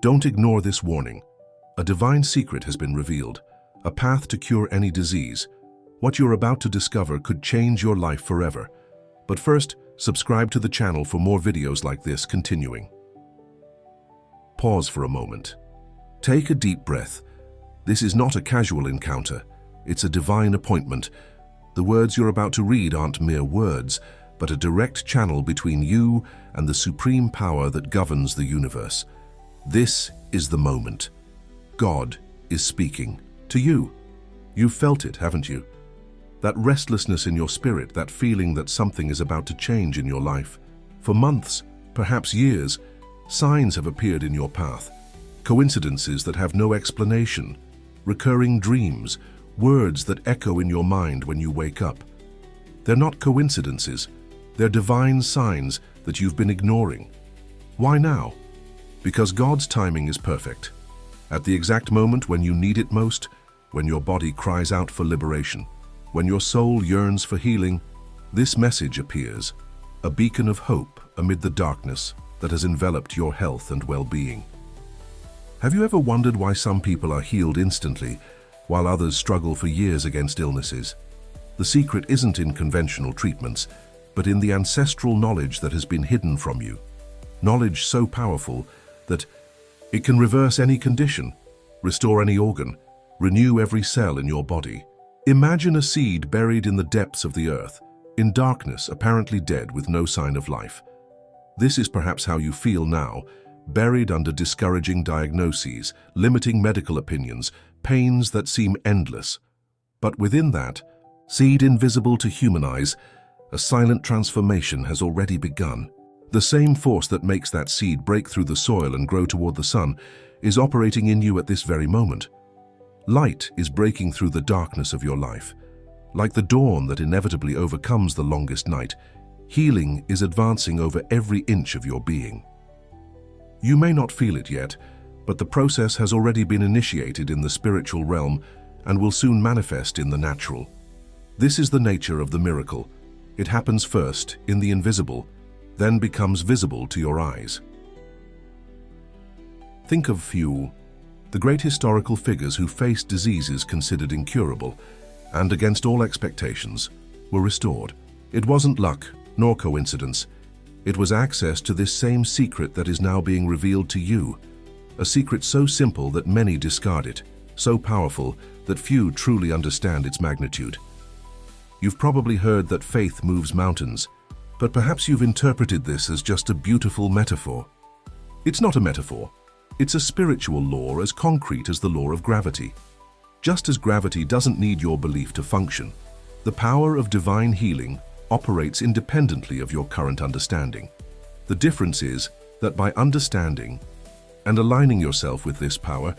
Don't ignore this warning. A divine secret has been revealed, a path to cure any disease. What you're about to discover could change your life forever. But first, subscribe to the channel for more videos like this continuing. Pause for a moment. Take a deep breath. This is not a casual encounter. It's a divine appointment. The words you're about to read aren't mere words, but a direct channel between you and the supreme power that governs the universe. This is the moment. God is speaking to you. You've felt it, haven't you? That restlessness in your spirit, that feeling that something is about to change in your life. For months, perhaps years, signs have appeared in your path. Coincidences that have no explanation. Recurring dreams, words that echo in your mind when you wake up. They're not coincidences. They're divine signs that you've been ignoring. Why now? Because God's timing is perfect. At the exact moment when you need it most, when your body cries out for liberation, when your soul yearns for healing, this message appears, a beacon of hope amid the darkness that has enveloped your health and well-being. Have you ever wondered why some people are healed instantly, while others struggle for years against illnesses? The secret isn't in conventional treatments, but in the ancestral knowledge that has been hidden from you. Knowledge so powerful that it can reverse any condition, restore any organ, renew every cell in your body. Imagine a seed buried in the depths of the earth, in darkness, apparently dead with no sign of life. This is perhaps how you feel now, buried under discouraging diagnoses, limiting medical opinions, pains that seem endless. But within that, seed invisible to human eyes, a silent transformation has already begun. The same force that makes that seed break through the soil and grow toward the sun is operating in you at this very moment. Light is breaking through the darkness of your life. Like the dawn that inevitably overcomes the longest night, healing is advancing over every inch of your being. You may not feel it yet, but the process has already been initiated in the spiritual realm and will soon manifest in the natural. This is the nature of the miracle. It happens first in the invisible, then becomes visible to your eyes. Think of few, the great historical figures who faced diseases considered incurable, and against all expectations, were restored. It wasn't luck, nor coincidence. It was access to this same secret that is now being revealed to you. A secret so simple that many discard it, so powerful that few truly understand its magnitude. You've probably heard that faith moves mountains, but perhaps you've interpreted this as just a beautiful metaphor. It's not a metaphor. It's a spiritual law as concrete as the law of gravity. Just as gravity doesn't need your belief to function, the power of divine healing operates independently of your current understanding. The difference is that by understanding and aligning yourself with this power,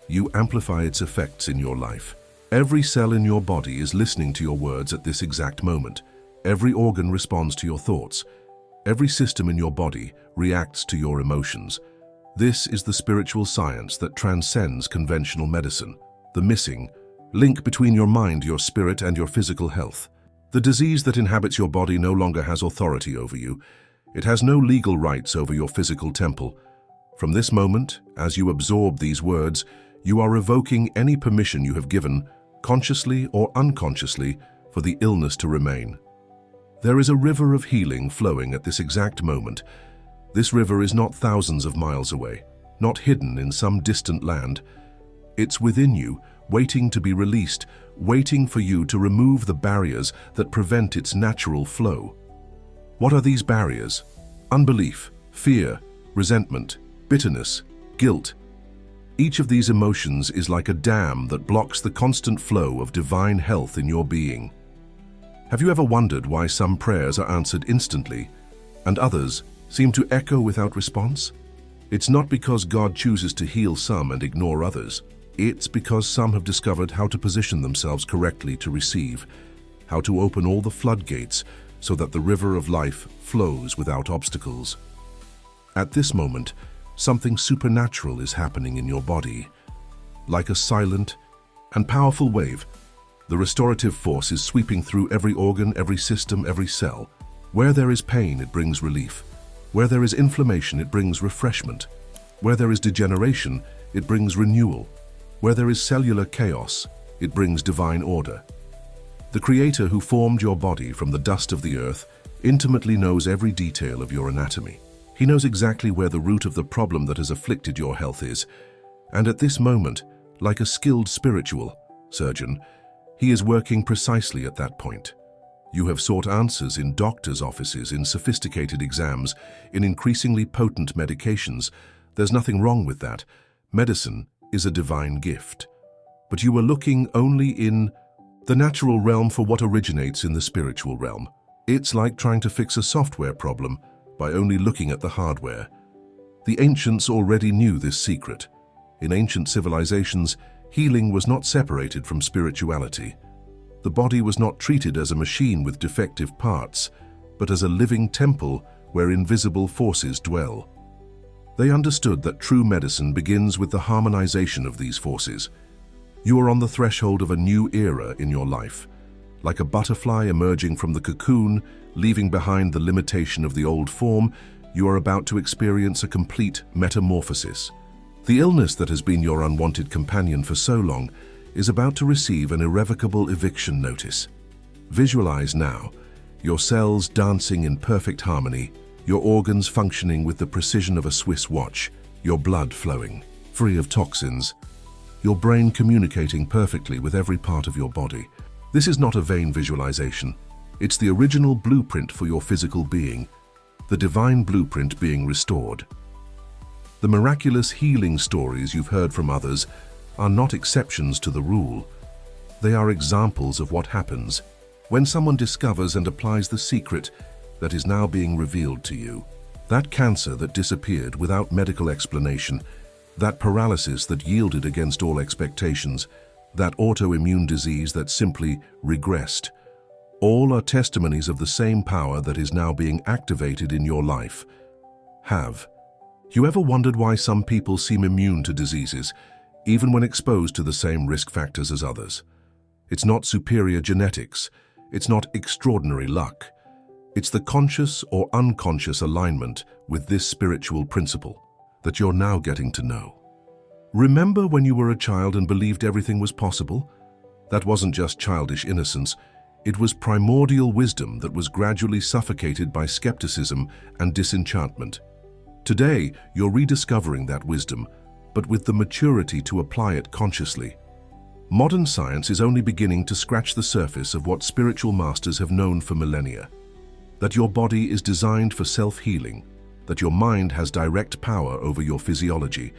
you amplify its effects in your life. Every cell in your body is listening to your words at this exact moment. Every organ responds to your thoughts. Every system in your body reacts to your emotions. This is the spiritual science that transcends conventional medicine, the missing link between your mind, your spirit, and your physical health. The disease that inhabits your body no longer has authority over you. It has no legal rights over your physical temple. From this moment, as you absorb these words, you are revoking any permission you have given, consciously or unconsciously, for the illness to remain. There is a river of healing flowing at this exact moment. This river is not thousands of miles away, not hidden in some distant land. It's within you, waiting to be released, waiting for you to remove the barriers that prevent its natural flow. What are these barriers? Unbelief, fear, resentment, bitterness, guilt. Each of these emotions is like a dam that blocks the constant flow of divine health in your being. Have you ever wondered why some prayers are answered instantly and others seem to echo without response? It's not because God chooses to heal some and ignore others. It's because some have discovered how to position themselves correctly to receive, how to open all the floodgates so that the river of life flows without obstacles. At this moment, something supernatural is happening in your body. Like a silent and powerful wave, the restorative force is sweeping through every organ, every system, every cell. Where there is pain, it brings relief. Where there is inflammation, it brings refreshment. Where there is degeneration, it brings renewal. Where there is cellular chaos, it brings divine order. The Creator who formed your body from the dust of the earth intimately knows every detail of your anatomy. He knows exactly where the root of the problem that has afflicted your health is. And at this moment, like a skilled spiritual surgeon, He is working precisely at that point. You have sought answers in doctors' offices, in sophisticated exams, in increasingly potent medications. There's nothing wrong with that. Medicine is a divine gift. But you are looking only in the natural realm for what originates in the spiritual realm. It's like trying to fix a software problem by only looking at the hardware. The ancients already knew this secret. In ancient civilizations, healing was not separated from spirituality. The body was not treated as a machine with defective parts, but as a living temple where invisible forces dwell. They understood that true medicine begins with the harmonization of these forces. You are on the threshold of a new era in your life. Like a butterfly emerging from the cocoon, leaving behind the limitation of the old form, you are about to experience a complete metamorphosis. The illness that has been your unwanted companion for so long is about to receive an irrevocable eviction notice. Visualize now, your cells dancing in perfect harmony, your organs functioning with the precision of a Swiss watch, your blood flowing, free of toxins, your brain communicating perfectly with every part of your body. This is not a vain visualization. It's the original blueprint for your physical being, the divine blueprint being restored. The miraculous healing stories you've heard from others are not exceptions to the rule. They are examples of what happens when someone discovers and applies the secret that is now being revealed to you. That cancer that disappeared without medical explanation, that paralysis that yielded against all expectations, that autoimmune disease that simply regressed, all are testimonies of the same power that is now being activated in your life. Have you ever wondered why some people seem immune to diseases, even when exposed to the same risk factors as others? It's not superior genetics. It's not extraordinary luck. It's the conscious or unconscious alignment with this spiritual principle that you're now getting to know. Remember when you were a child and believed everything was possible? That wasn't just childish innocence. It was primordial wisdom that was gradually suffocated by skepticism and disenchantment. Today, you're rediscovering that wisdom, but with the maturity to apply it consciously. Modern science is only beginning to scratch the surface of what spiritual masters have known for millennia. That your body is designed for self-healing, that your mind has direct power over your physiology,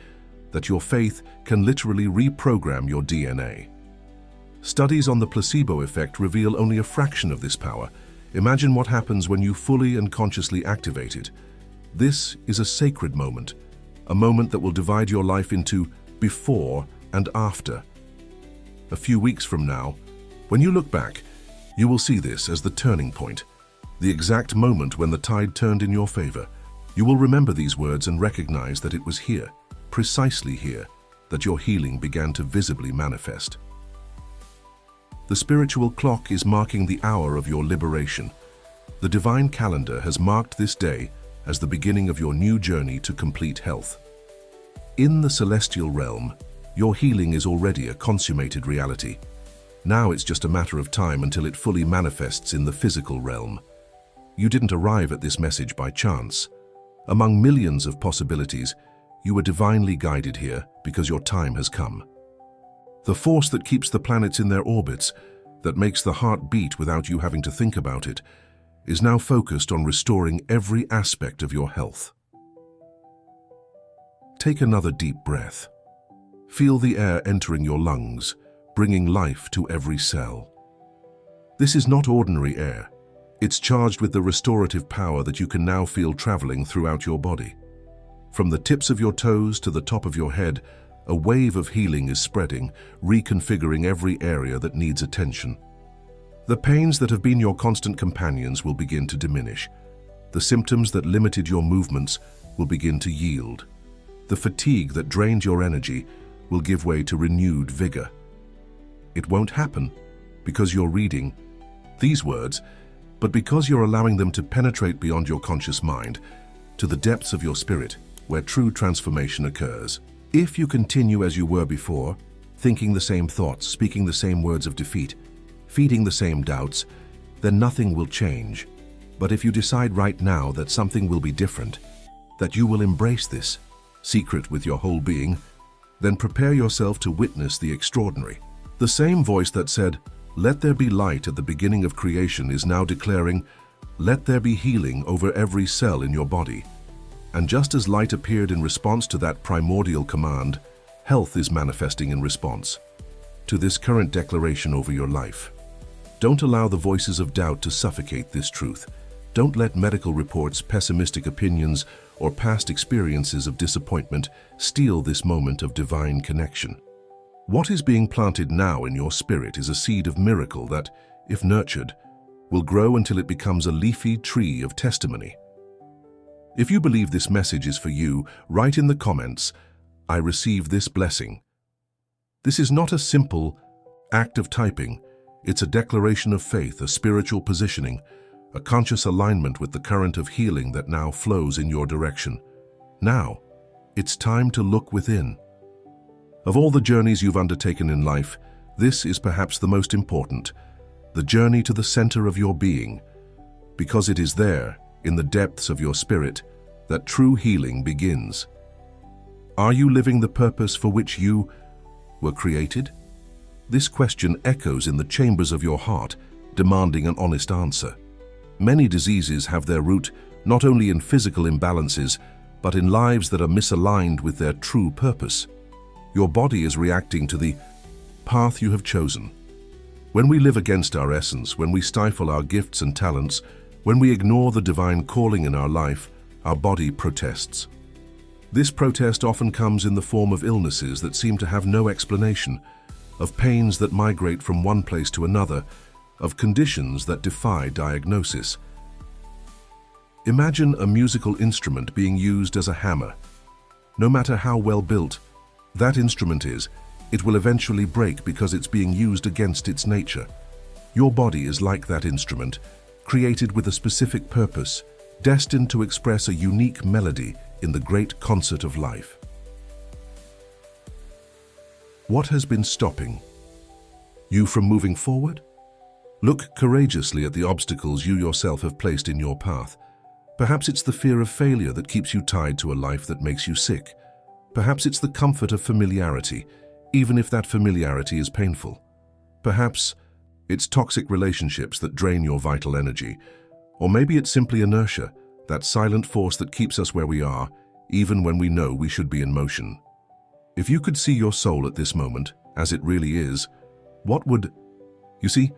that your faith can literally reprogram your DNA. Studies on the placebo effect reveal only a fraction of this power. Imagine what happens when you fully and consciously activate it. This is a sacred moment, a moment that will divide your life into before and after. A few weeks from now, when you look back, you will see this as the turning point, the exact moment when the tide turned in your favor. You will remember these words and recognize that it was here, precisely here, that your healing began to visibly manifest. The spiritual clock is marking the hour of your liberation. The divine calendar has marked this day as the beginning of your new journey to complete health. In the celestial realm, your healing is already a consummated reality. Now it's just a matter of time until it fully manifests in the physical realm. You didn't arrive at this message by chance. Among millions of possibilities, you were divinely guided here because your time has come. The force that keeps the planets in their orbits, that makes the heart beat without you having to think about it, is now focused on restoring every aspect of your health. Take another deep breath. Feel the air entering your lungs, bringing life to every cell. This is not ordinary air. It's charged with the restorative power that you can now feel traveling throughout your body. From the tips of your toes to the top of your head, a wave of healing is spreading, reconfiguring every area that needs attention. The pains that have been your constant companions will begin to diminish. The symptoms that limited your movements will begin to yield. The fatigue that drained your energy will give way to renewed vigor. It won't happen because you're reading these words, but because you're allowing them to penetrate beyond your conscious mind, to the depths of your spirit, where true transformation occurs. If you continue as you were before, thinking the same thoughts, speaking the same words of defeat, feeding the same doubts, then nothing will change. But if you decide right now that something will be different, that you will embrace this secret with your whole being, then prepare yourself to witness the extraordinary. The same voice that said, "Let there be light" at the beginning of creation is now declaring, "Let there be healing over every cell in your body." And just as light appeared in response to that primordial command, health is manifesting in response to this current declaration over your life. Don't allow the voices of doubt to suffocate this truth. Don't let medical reports, pessimistic opinions, or past experiences of disappointment steal this moment of divine connection. What is being planted now in your spirit is a seed of miracle that, if nurtured, will grow until it becomes a leafy tree of testimony. If you believe this message is for you, write in the comments, "I receive this blessing." This is not a simple act of typing. It's a declaration of faith, a spiritual positioning, a conscious alignment with the current of healing that now flows in your direction. Now, it's time to look within. Of all the journeys you've undertaken in life, this is perhaps the most important, the journey to the center of your being, because it is there, in the depths of your spirit, that true healing begins. Are you living the purpose for which you were created? This question echoes in the chambers of your heart, demanding an honest answer. Many diseases have their root not only in physical imbalances, but in lives that are misaligned with their true purpose. Your body is reacting to the path you have chosen. When we live against our essence, when we stifle our gifts and talents, when we ignore the divine calling in our life, our body protests. This protest often comes in the form of illnesses that seem to have no explanation, of pains that migrate from one place to another, of conditions that defy diagnosis. Imagine a musical instrument being used as a hammer. No matter how well built that instrument is, it will eventually break because it's being used against its nature. Your body is like that instrument, created with a specific purpose, destined to express a unique melody in the great concert of life. What has been stopping you from moving forward? Look courageously at the obstacles you yourself have placed in your path. Perhaps it's the fear of failure that keeps you tied to a life that makes you sick. Perhaps it's the comfort of familiarity, even if that familiarity is painful. Perhaps it's toxic relationships that drain your vital energy. Or maybe it's simply inertia, that silent force that keeps us where we are, even when we know we should be in motion. If you could see your soul at this moment, as it really is, what would... You see,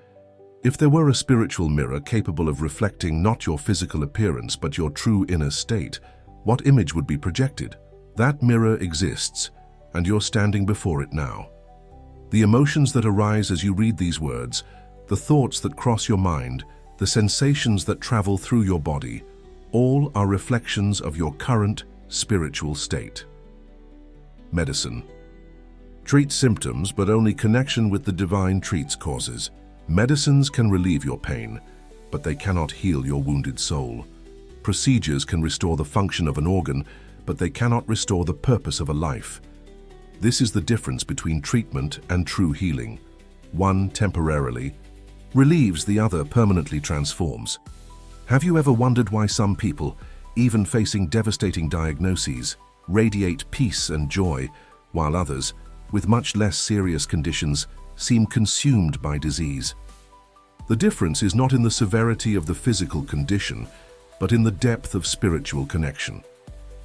if there were a spiritual mirror capable of reflecting not your physical appearance but your true inner state, what image would be projected? That mirror exists, and you're standing before it now. The emotions that arise as you read these words, the thoughts that cross your mind, the sensations that travel through your body, all are reflections of your current spiritual state. Medicine. Treat symptoms, but only connection with the divine treats causes. Medicines can relieve your pain, but they cannot heal your wounded soul. Procedures can restore the function of an organ, but they cannot restore the purpose of a life. This is the difference between treatment and true healing. One temporarily relieves, the other permanently transforms. Have you ever wondered why some people, even facing devastating diagnoses, radiate peace and joy, while others, with much less serious conditions, seem consumed by disease? The difference is not in the severity of the physical condition, but in the depth of spiritual connection.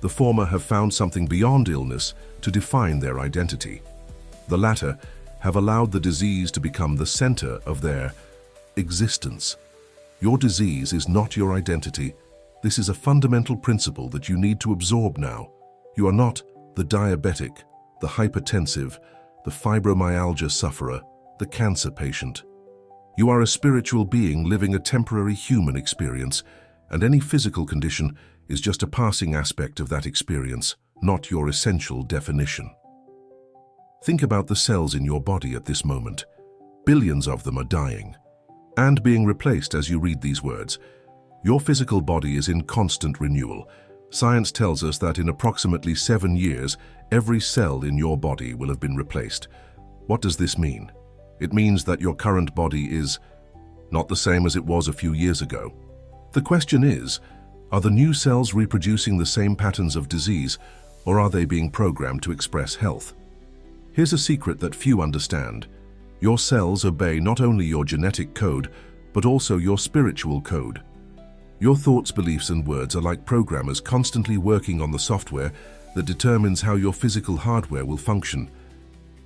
The former have found something beyond illness to define their identity. The latter have allowed the disease to become the center of their existence. Your disease is not your identity. This is a fundamental principle that you need to absorb now. You are not the diabetic, the hypertensive, the fibromyalgia sufferer, the cancer patient. You are a spiritual being living a temporary human experience, and any physical condition is just a passing aspect of that experience, not your essential definition. Think about the cells in your body at this moment. Billions of them are dying and being replaced as you read these words. Your physical body is in constant renewal. Science tells us that in approximately 7 years, every cell in your body will have been replaced. What does this mean? It means that your current body is not the same as it was a few years ago. The question is, are the new cells reproducing the same patterns of disease, or are they being programmed to express health? Here's a secret that few understand. Your cells obey not only your genetic code, but also your spiritual code. Your thoughts, beliefs, and words are like programmers constantly working on the software that determines how your physical hardware will function.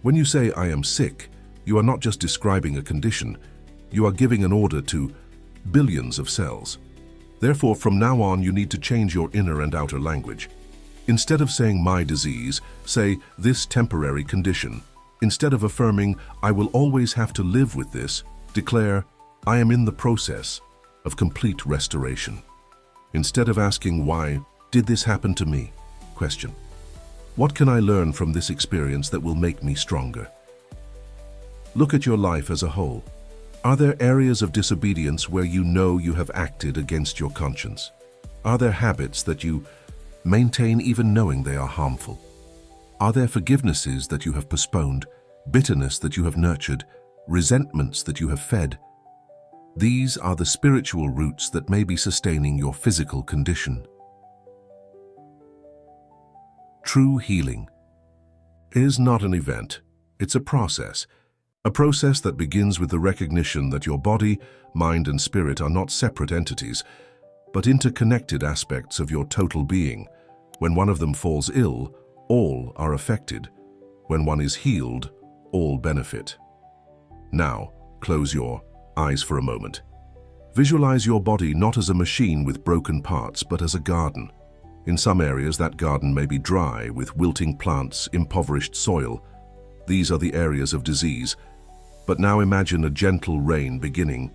When you say, "I am sick," you are not just describing a condition, you are giving an order to billions of cells. Therefore, from now on, you need to change your inner and outer language. Instead of saying "my disease," say "this temporary condition." Instead of affirming "I will always have to live with this," declare "I am in the process of complete restoration." Instead of asking "why did this happen to me?" question, "What can I learn from this experience that will make me stronger?" Look at your life as a whole. Are there areas of disobedience where you know you have acted against your conscience? Are there habits that you maintain even knowing they are harmful? Are there forgivenesses that you have postponed, bitterness that you have nurtured, resentments that you have fed? These are the spiritual roots that may be sustaining your physical condition. True healing is not an event, it's a process. A process that begins with the recognition that your body, mind, and spirit are not separate entities, but interconnected aspects of your total being. When one of them falls ill, all are affected. When one is healed, all benefit. Now, close your eyes for a moment. Visualize your body not as a machine with broken parts, but as a garden. In some areas, that garden may be dry, with wilting plants, impoverished soil. These are the areas of disease. But now imagine a gentle rain beginning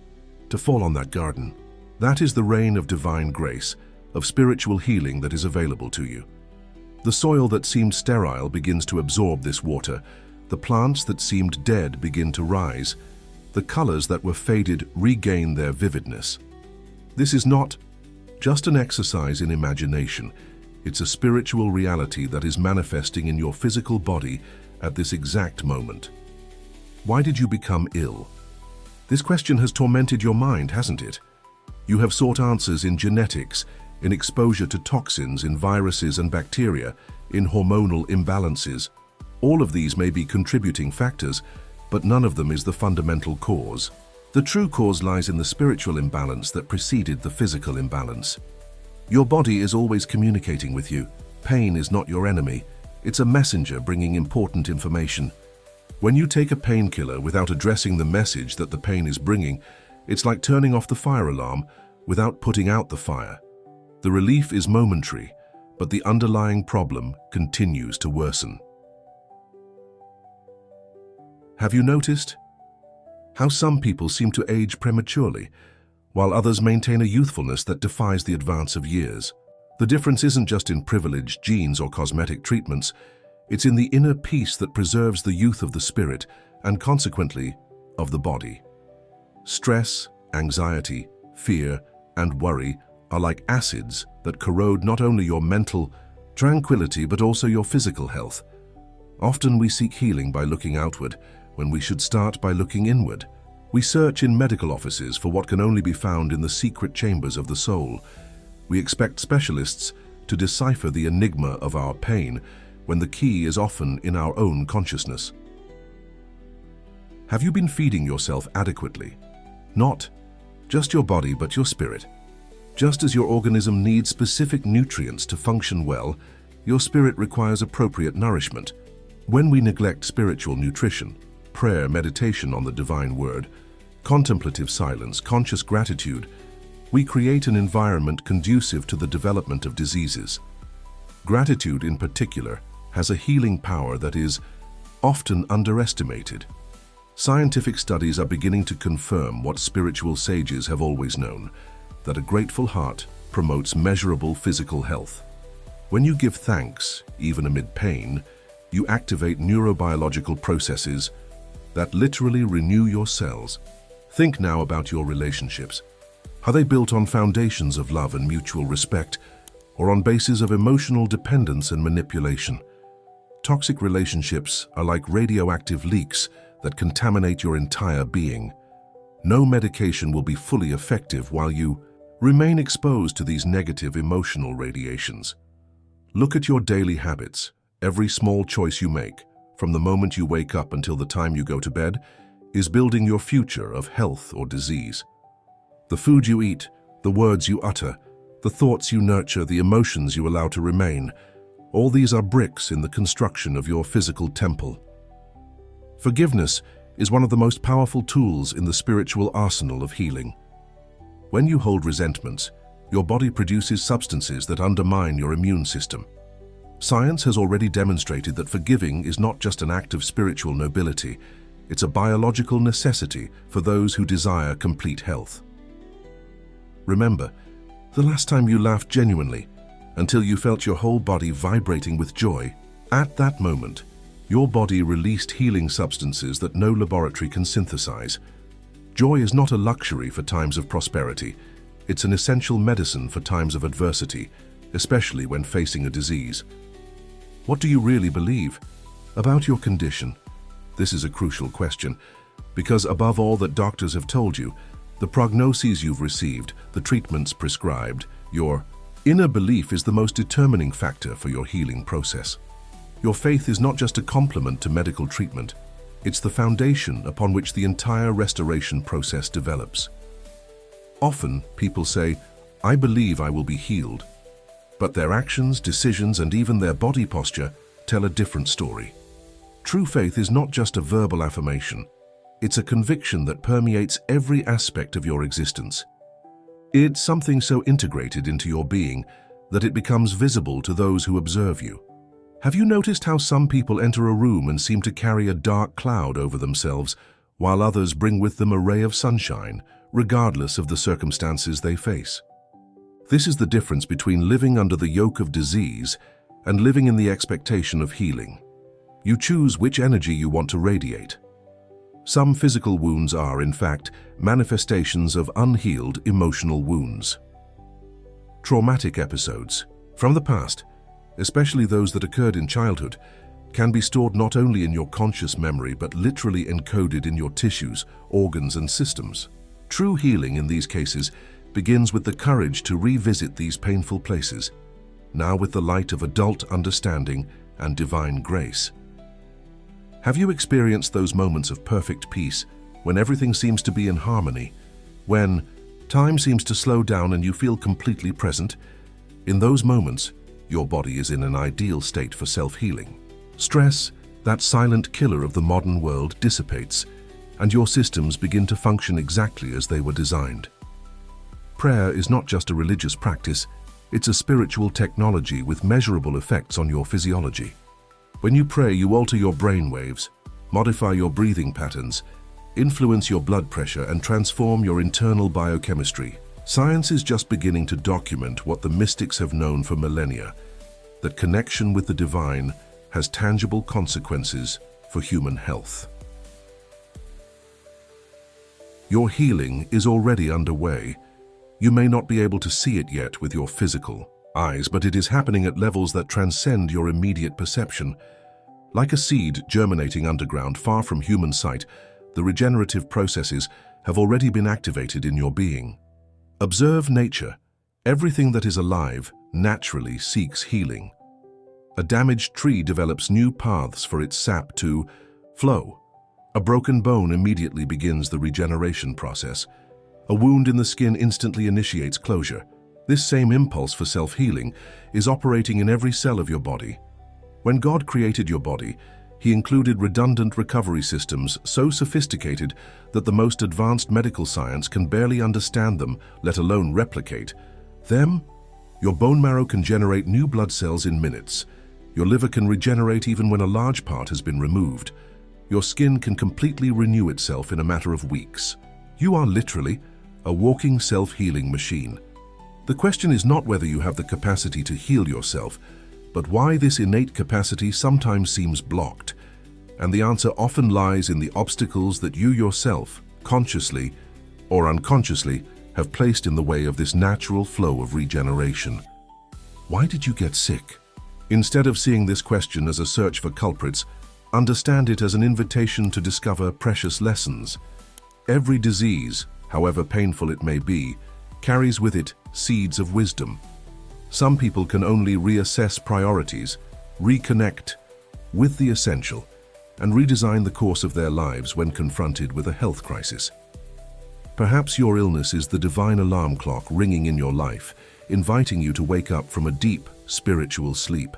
to fall on that garden. That is the rain of divine grace, of spiritual healing that is available to you. The soil that seemed sterile begins to absorb this water. The plants that seemed dead begin to rise. The colors that were faded regain their vividness. This is not just an exercise in imagination. It's a spiritual reality that is manifesting in your physical body at this exact moment. Why did you become ill? This question has tormented your mind, hasn't it? You have sought answers in genetics, in exposure to toxins, in viruses and bacteria, in hormonal imbalances. All of these may be contributing factors, but none of them is the fundamental cause. The true cause lies in the spiritual imbalance that preceded the physical imbalance. Your body is always communicating with you. Pain is not your enemy. It's a messenger bringing important information. When you take a painkiller without addressing the message that the pain is bringing, it's like turning off the fire alarm without putting out the fire. The relief is momentary, but the underlying problem continues to worsen. Have you noticed how some people seem to age prematurely, while others maintain a youthfulness that defies the advance of years? The difference isn't just in privileged genes or cosmetic treatments, it's in the inner peace that preserves the youth of the spirit and consequently of the body. Stress, anxiety, fear, and worry are like acids that corrode not only your mental tranquility but also your physical health. Often we seek healing by looking outward, when we should start by looking inward. We search in medical offices for what can only be found in the secret chambers of the soul. We expect specialists to decipher the enigma of our pain, when the key is often in our own consciousness. Have you been feeding yourself adequately? Not just your body, but your spirit. Just as your organism needs specific nutrients to function well, your spirit requires appropriate nourishment. When we neglect spiritual nutrition, prayer, meditation on the divine word, contemplative silence, conscious gratitude, we create an environment conducive to the development of diseases. Gratitude, in particular, has a healing power that is often underestimated. Scientific studies are beginning to confirm what spiritual sages have always known, that a grateful heart promotes measurable physical health. When you give thanks, even amid pain, you activate neurobiological processes that literally renew your cells. Think now about your relationships. Are they built on foundations of love and mutual respect, or on basis of emotional dependence and manipulation. Toxic relationships are like radioactive leaks that contaminate your entire being. No medication will be fully effective while you remain exposed to these negative emotional radiations. Look at your daily habits. Every small choice you make, from the moment you wake up until the time you go to bed, is building your future of health or disease. The food you eat, the words you utter, the thoughts you nurture, the emotions you allow to remain, all these are bricks in the construction of your physical temple. Forgiveness is one of the most powerful tools in the spiritual arsenal of healing. When you hold resentments, your body produces substances that undermine your immune system. Science has already demonstrated that forgiving is not just an act of spiritual nobility, it's a biological necessity for those who desire complete health. Remember, the last time you laughed genuinely, until you felt your whole body vibrating with joy, at that moment, your body released healing substances that no laboratory can synthesize. Joy is not a luxury for times of prosperity. It's an essential medicine for times of adversity, especially when facing a disease. What do you really believe about your condition? This is a crucial question, because above all that doctors have told you, the prognoses you've received, the treatments prescribed, your inner belief is the most determining factor for your healing process. Your faith is not just a complement to medical treatment, it's the foundation upon which the entire restoration process develops. Often, people say, "I believe I will be healed," but their actions, decisions, and even their body posture tell a different story. True faith is not just a verbal affirmation, it's a conviction that permeates every aspect of your existence. It's something so integrated into your being that it becomes visible to those who observe you. Have you noticed how some people enter a room and seem to carry a dark cloud over themselves, while others bring with them a ray of sunshine, regardless of the circumstances they face? This is the difference between living under the yoke of disease and living in the expectation of healing. You choose which energy you want to radiate. Some physical wounds are, in fact, manifestations of unhealed emotional wounds. Traumatic episodes from the past, especially those that occurred in childhood, can be stored not only in your conscious memory but literally encoded in your tissues, organs, and systems. True healing in these cases begins with the courage to revisit these painful places, now with the light of adult understanding and divine grace. Have you experienced those moments of perfect peace when everything seems to be in harmony, when time seems to slow down and you feel completely present? In those moments, your body is in an ideal state for self-healing. Stress, that silent killer of the modern world, dissipates, and your systems begin to function exactly as they were designed. Prayer is not just a religious practice, it's a spiritual technology with measurable effects on your physiology. When you pray, you alter your brain waves, modify your breathing patterns, influence your blood pressure, and transform your internal biochemistry. Science is just beginning to document what the mystics have known for millennia, that connection with the divine has tangible consequences for human health. Your healing is already underway. You may not be able to see it yet with your physical eyes, but it is happening at levels that transcend your immediate perception. Like a seed germinating underground far from human sight, the regenerative processes have already been activated in your being. Observe nature. Everything that is alive naturally seeks healing. A damaged tree develops new paths for its sap to flow. A broken bone immediately begins the regeneration process. A wound in the skin instantly initiates closure. This same impulse for self-healing is operating in every cell of your body. When God created your body, He included redundant recovery systems so sophisticated that the most advanced medical science can barely understand them, let alone replicate them. Your bone marrow can generate new blood cells in minutes. Your liver can regenerate even when a large part has been removed. Your skin can completely renew itself in a matter of weeks. You are literally a walking self-healing machine. The question is not whether you have the capacity to heal yourself, but why this innate capacity sometimes seems blocked. And the answer often lies in the obstacles that you yourself, consciously or unconsciously, have placed in the way of this natural flow of regeneration. Why did you get sick? Instead of seeing this question as a search for culprits, understand it as an invitation to discover precious lessons. Every disease, however painful it may be, carries with it seeds of wisdom. Some people can only reassess priorities, reconnect with the essential, and redesign the course of their lives when confronted with a health crisis. Perhaps your illness is the divine alarm clock ringing in your life, inviting you to wake up from a deep, spiritual sleep.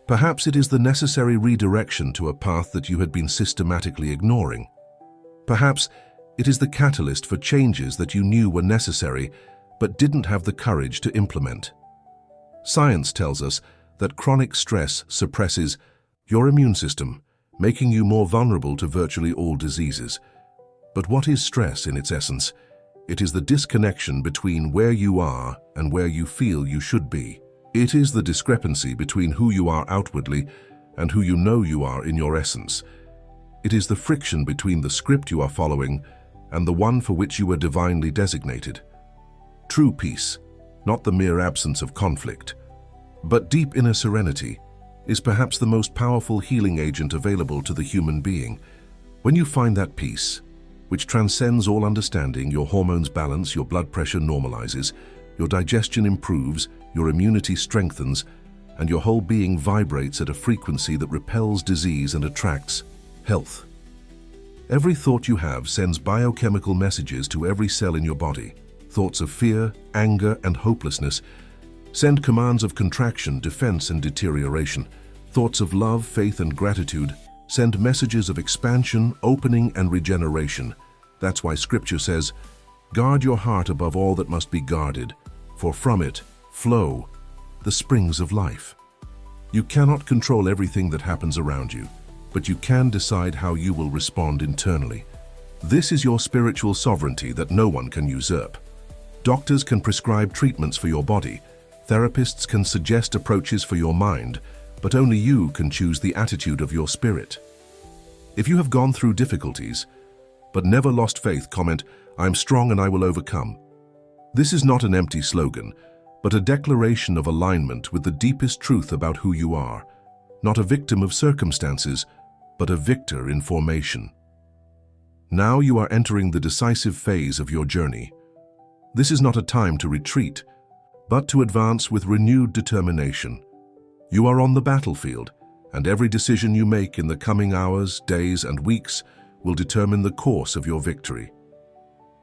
Perhaps it is the necessary redirection to a path that you had been systematically ignoring. Perhaps it is the catalyst for changes that you knew were necessary but didn't have the courage to implement. Science tells us that chronic stress suppresses your immune system, making you more vulnerable to virtually all diseases. But what is stress in its essence? It is the disconnection between where you are and where you feel you should be. It is the discrepancy between who you are outwardly and who you know you are in your essence. It is the friction between the script you are following and the one for which you were divinely designated. True peace, not the mere absence of conflict, but deep inner serenity, is perhaps the most powerful healing agent available to the human being. When you find that peace, which transcends all understanding, your hormones balance, your blood pressure normalizes, your digestion improves, your immunity strengthens, and your whole being vibrates at a frequency that repels disease and attracts health. Every thought you have sends biochemical messages to every cell in your body. Thoughts of fear, anger, and hopelessness send commands of contraction, defense, and deterioration. Thoughts of love, faith, and gratitude send messages of expansion, opening, and regeneration. That's why Scripture says, "Guard your heart above all that must be guarded, for from it flow the springs of life." You cannot control everything that happens around you, but you can decide how you will respond internally. This is your spiritual sovereignty that no one can usurp. Doctors can prescribe treatments for your body. Therapists can suggest approaches for your mind, but only you can choose the attitude of your spirit. If you have gone through difficulties, but never lost faith, comment, "I'm strong and I will overcome." This is not an empty slogan, but a declaration of alignment with the deepest truth about who you are. Not a victim of circumstances, but a victor in formation. Now you are entering the decisive phase of your journey. This is not a time to retreat, but to advance with renewed determination. You are on the battlefield, and every decision you make in the coming hours, days, and weeks will determine the course of your victory.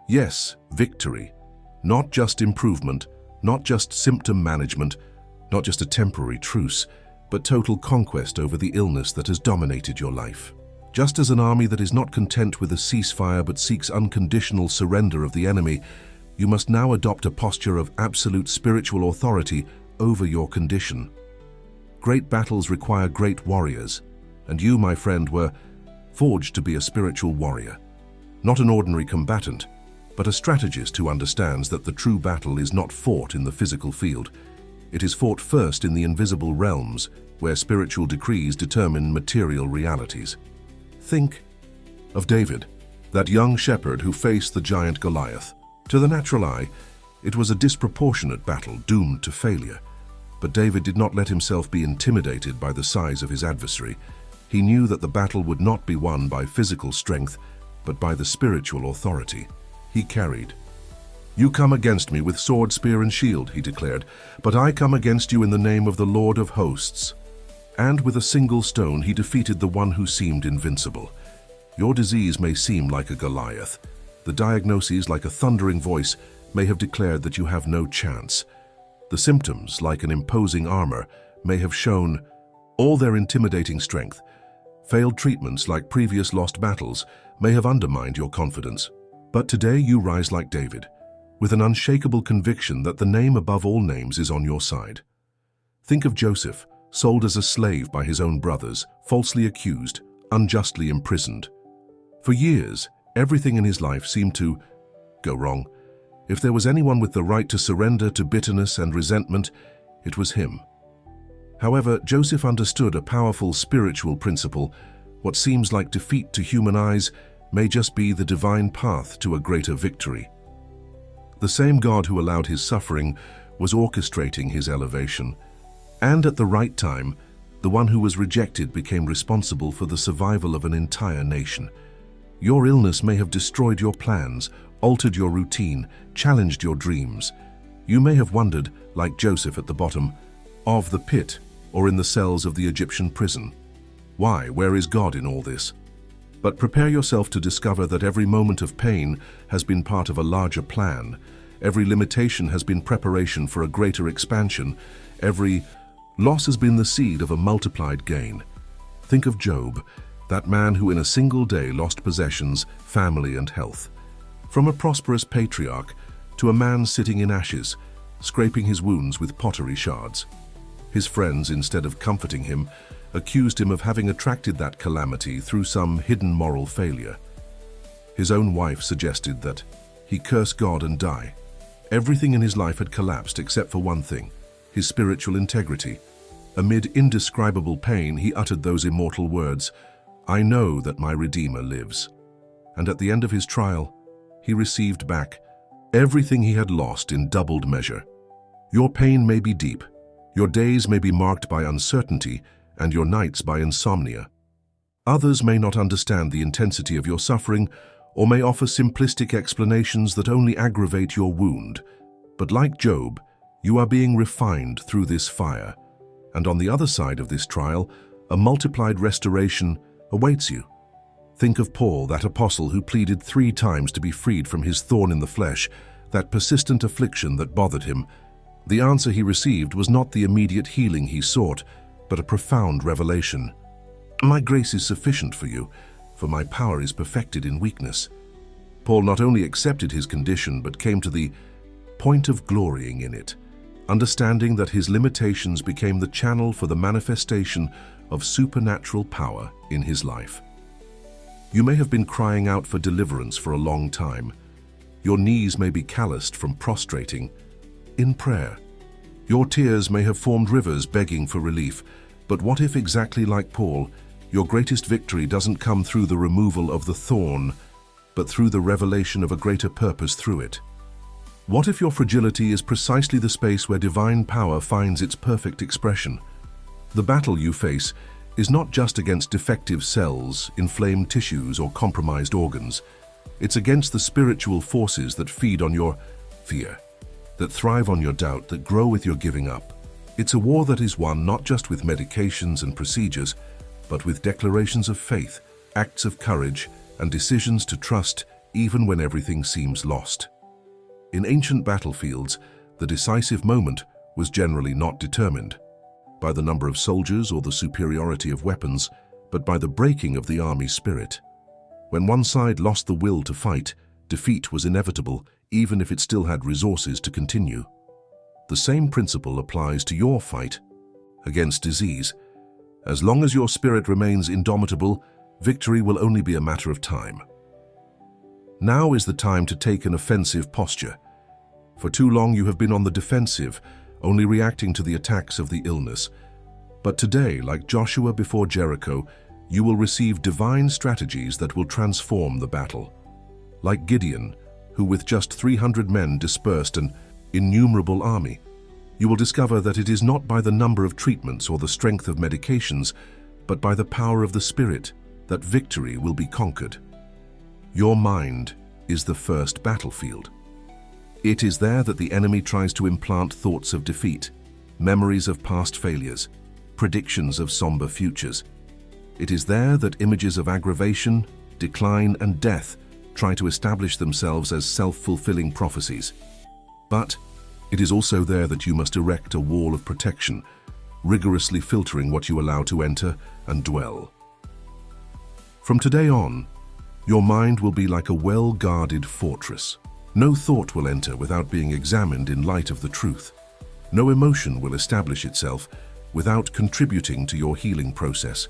Yes, victory. Not just improvement, not just symptom management, not just a temporary truce, but total conquest over the illness that has dominated your life. Just as an army that is not content with a ceasefire but seeks unconditional surrender of the enemy, you must now adopt a posture of absolute spiritual authority over your condition. Great battles require great warriors, and you, my friend, were forged to be a spiritual warrior. Not an ordinary combatant, but a strategist who understands that the true battle is not fought in the physical field. It is fought first in the invisible realms, where spiritual decrees determine material realities. Think of David, that young shepherd who faced the giant Goliath. To the natural eye, it was a disproportionate battle doomed to failure. But David did not let himself be intimidated by the size of his adversary. He knew that the battle would not be won by physical strength, but by the spiritual authority he carried. "You come against me with sword, spear, and shield," he declared, "but I come against you in the name of the Lord of hosts." And with a single stone he defeated the one who seemed invincible. Your disease may seem like a Goliath. The diagnoses, like a thundering voice, may have declared that you have no chance. The symptoms, like an imposing armor, may have shown all their intimidating strength. Failed treatments, like previous lost battles, may have undermined your confidence. But today you rise like David, with an unshakable conviction that the name above all names is on your side. Think of Joseph, sold as a slave by his own brothers, falsely accused, unjustly imprisoned. For years, everything in his life seemed to go wrong. If there was anyone with the right to surrender to bitterness and resentment, it was him. However, Joseph understood a powerful spiritual principle. What seems like defeat to human eyes may just be the divine path to a greater victory. The same God who allowed his suffering was orchestrating his elevation. And at the right time, the one who was rejected became responsible for the survival of an entire nation. Your illness may have destroyed your plans, altered your routine, challenged your dreams. You may have wondered, like Joseph at the bottom of the pit or in the cells of the Egyptian prison. Why? Where is God in all this? But prepare yourself to discover that every moment of pain has been part of a larger plan. Every limitation has been preparation for a greater expansion. Every loss has been the seed of a multiplied gain. Think of Job, that man who in a single day lost possessions, family, and health. From a prosperous patriarch to a man sitting in ashes, scraping his wounds with pottery shards. His friends, instead of comforting him, accused him of having attracted that calamity through some hidden moral failure. His own wife suggested that he curse God and die. Everything in his life had collapsed except for one thing, his spiritual integrity. Amid indescribable pain, he uttered those immortal words, "I know that my Redeemer lives." And at the end of his trial, he received back everything he had lost in doubled measure. Your pain may be deep, your days may be marked by uncertainty, and your nights by insomnia. Others may not understand the intensity of your suffering or may offer simplistic explanations that only aggravate your wound. But like Job, you are being refined through this fire, and on the other side of this trial, a multiplied restoration awaits you. Think of Paul, that apostle who pleaded 3 times to be freed from his thorn in the flesh, that persistent affliction that bothered him. The answer he received was not the immediate healing he sought, but a profound revelation. My grace is sufficient for you, for my power is perfected in weakness. Paul not only accepted his condition, but came to the point of glorying in it, understanding that his limitations became the channel for the manifestation of supernatural power in his life. You may have been crying out for deliverance for a long time. Your knees may be calloused from prostrating in prayer. Your tears may have formed rivers begging for relief, but what if, exactly like Paul, your greatest victory doesn't come through the removal of the thorn, but through the revelation of a greater purpose through it? What if your fragility is precisely the space where divine power finds its perfect expression? The battle you face is not just against defective cells, inflamed tissues, or compromised organs. It's against the spiritual forces that feed on your fear, that thrive on your doubt, that grow with your giving up. It's a war that is won not just with medications and procedures, but with declarations of faith, acts of courage, and decisions to trust even when everything seems lost. In ancient battlefields, the decisive moment was generally not determined by the number of soldiers or the superiority of weapons, but by the breaking of the army spirit. When one side lost the will to fight, defeat was inevitable, even if it still had resources to continue. The same principle applies to your fight against disease. As long as your spirit remains indomitable, victory will only be a matter of time. Now is the time to take an offensive posture. For too long you have been on the defensive, only reacting to the attacks of the illness. But today, like Joshua before Jericho, you will receive divine strategies that will transform the battle. Like Gideon, who with just 300 men dispersed an innumerable army, you will discover that it is not by the number of treatments or the strength of medications, but by the power of the Spirit that victory will be conquered. Your mind is the first battlefield. It is there that the enemy tries to implant thoughts of defeat, memories of past failures, predictions of somber futures. It is there that images of aggravation, decline, and death try to establish themselves as self-fulfilling prophecies. But it is also there that you must erect a wall of protection, rigorously filtering what you allow to enter and dwell. From today on, your mind will be like a well-guarded fortress. No thought will enter without being examined in light of the truth. No emotion will establish itself without contributing to your healing process.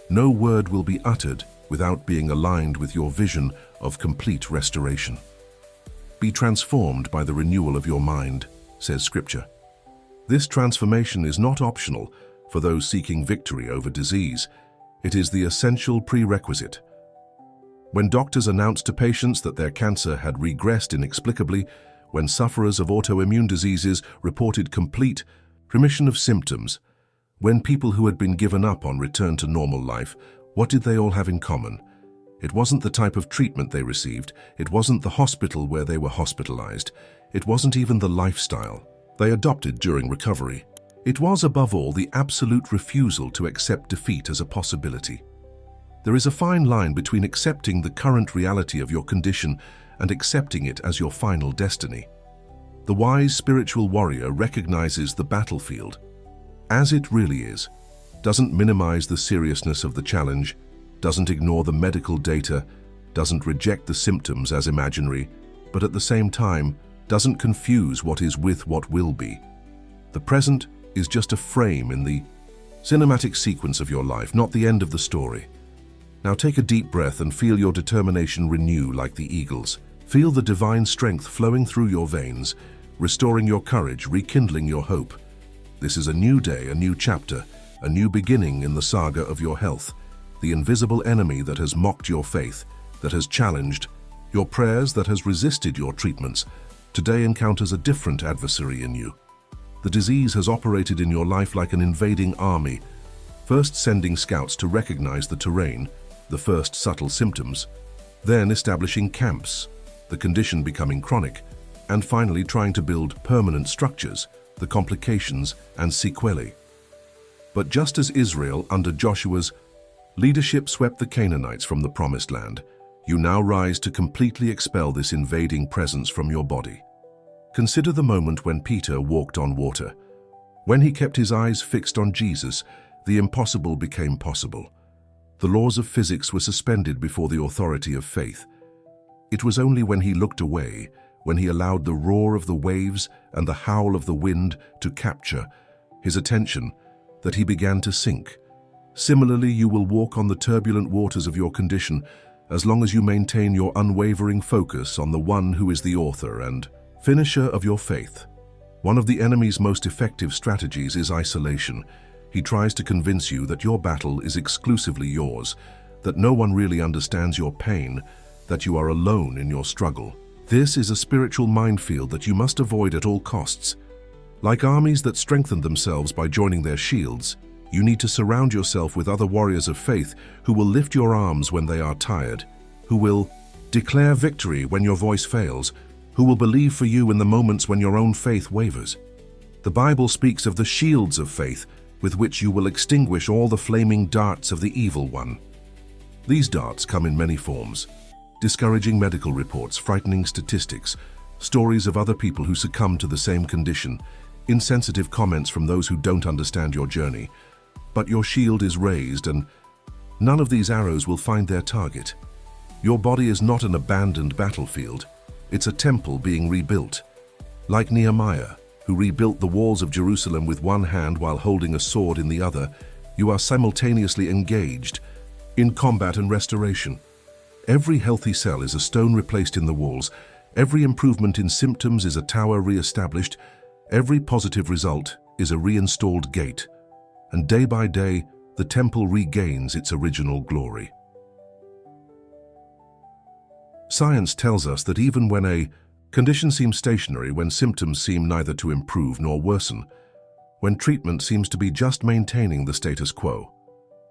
No word will be uttered without being aligned with your vision of complete restoration. Be transformed by the renewal of your mind, says Scripture. This transformation is not optional for those seeking victory over disease. It is the essential prerequisite. When doctors announced to patients that their cancer had regressed inexplicably, when sufferers of autoimmune diseases reported complete remission of symptoms. When people who had been given up on returned to normal life, what did they all have in common? It wasn't the type of treatment they received. It wasn't the hospital where they were hospitalized. It wasn't even the lifestyle they adopted during recovery. It was, above all, the absolute refusal to accept defeat as a possibility. There is a fine line between accepting the current reality of your condition and accepting it as your final destiny. The wise spiritual warrior recognizes the battlefield as it really is, doesn't minimize the seriousness of the challenge, doesn't ignore the medical data, doesn't reject the symptoms as imaginary, but at the same time doesn't confuse what is with what will be. The present is just a frame in the cinematic sequence of your life, not the end of the story. Now take a deep breath and feel your determination renew like the eagles. Feel the divine strength flowing through your veins, restoring your courage, rekindling your hope. This is a new day, a new chapter, a new beginning in the saga of your health. The invisible enemy that has mocked your faith, that has challenged your prayers, that has resisted your treatments, today encounters a different adversary in you. The disease has operated in your life like an invading army, first sending scouts to recognize the terrain, the first subtle symptoms, then establishing camps, the condition becoming chronic, and finally trying to build permanent structures, the complications and sequelae. But just as Israel under Joshua's leadership swept the Canaanites from the Promised Land, you now rise to completely expel this invading presence from your body. Consider the moment when Peter walked on water. When he kept his eyes fixed on Jesus, the impossible became possible. The laws of physics were suspended before the authority of faith. It was only when he looked away, when he allowed the roar of the waves and the howl of the wind to capture his attention, that he began to sink. Similarly, you will walk on the turbulent waters of your condition as long as you maintain your unwavering focus on the one who is the author and finisher of your faith. One of the enemy's most effective strategies is isolation. He tries to convince you that your battle is exclusively yours, that no one really understands your pain, that you are alone in your struggle. This is a spiritual minefield that you must avoid at all costs. Like armies that strengthen themselves by joining their shields, you need to surround yourself with other warriors of faith who will lift your arms when they are tired, who will declare victory when your voice fails, who will believe for you in the moments when your own faith wavers. The Bible speaks of the shields of faith with which you will extinguish all the flaming darts of the evil one. These darts come in many forms: discouraging medical reports, frightening statistics, stories of other people who succumb to the same condition, insensitive comments from those who don't understand your journey. But your shield is raised, and none of these arrows will find their target. Your body is not an abandoned battlefield. It's a temple being rebuilt. Like Nehemiah, who rebuilt the walls of Jerusalem with one hand while holding a sword in the other, you are simultaneously engaged in combat and restoration. Every healthy cell is a stone replaced in the walls. Every improvement in symptoms is a tower re-established. Every positive result is a reinstalled gate. And day by day, the temple regains its original glory. Science tells us that even when a condition seems stationary, when symptoms seem neither to improve nor worsen, when treatment seems to be just maintaining the status quo,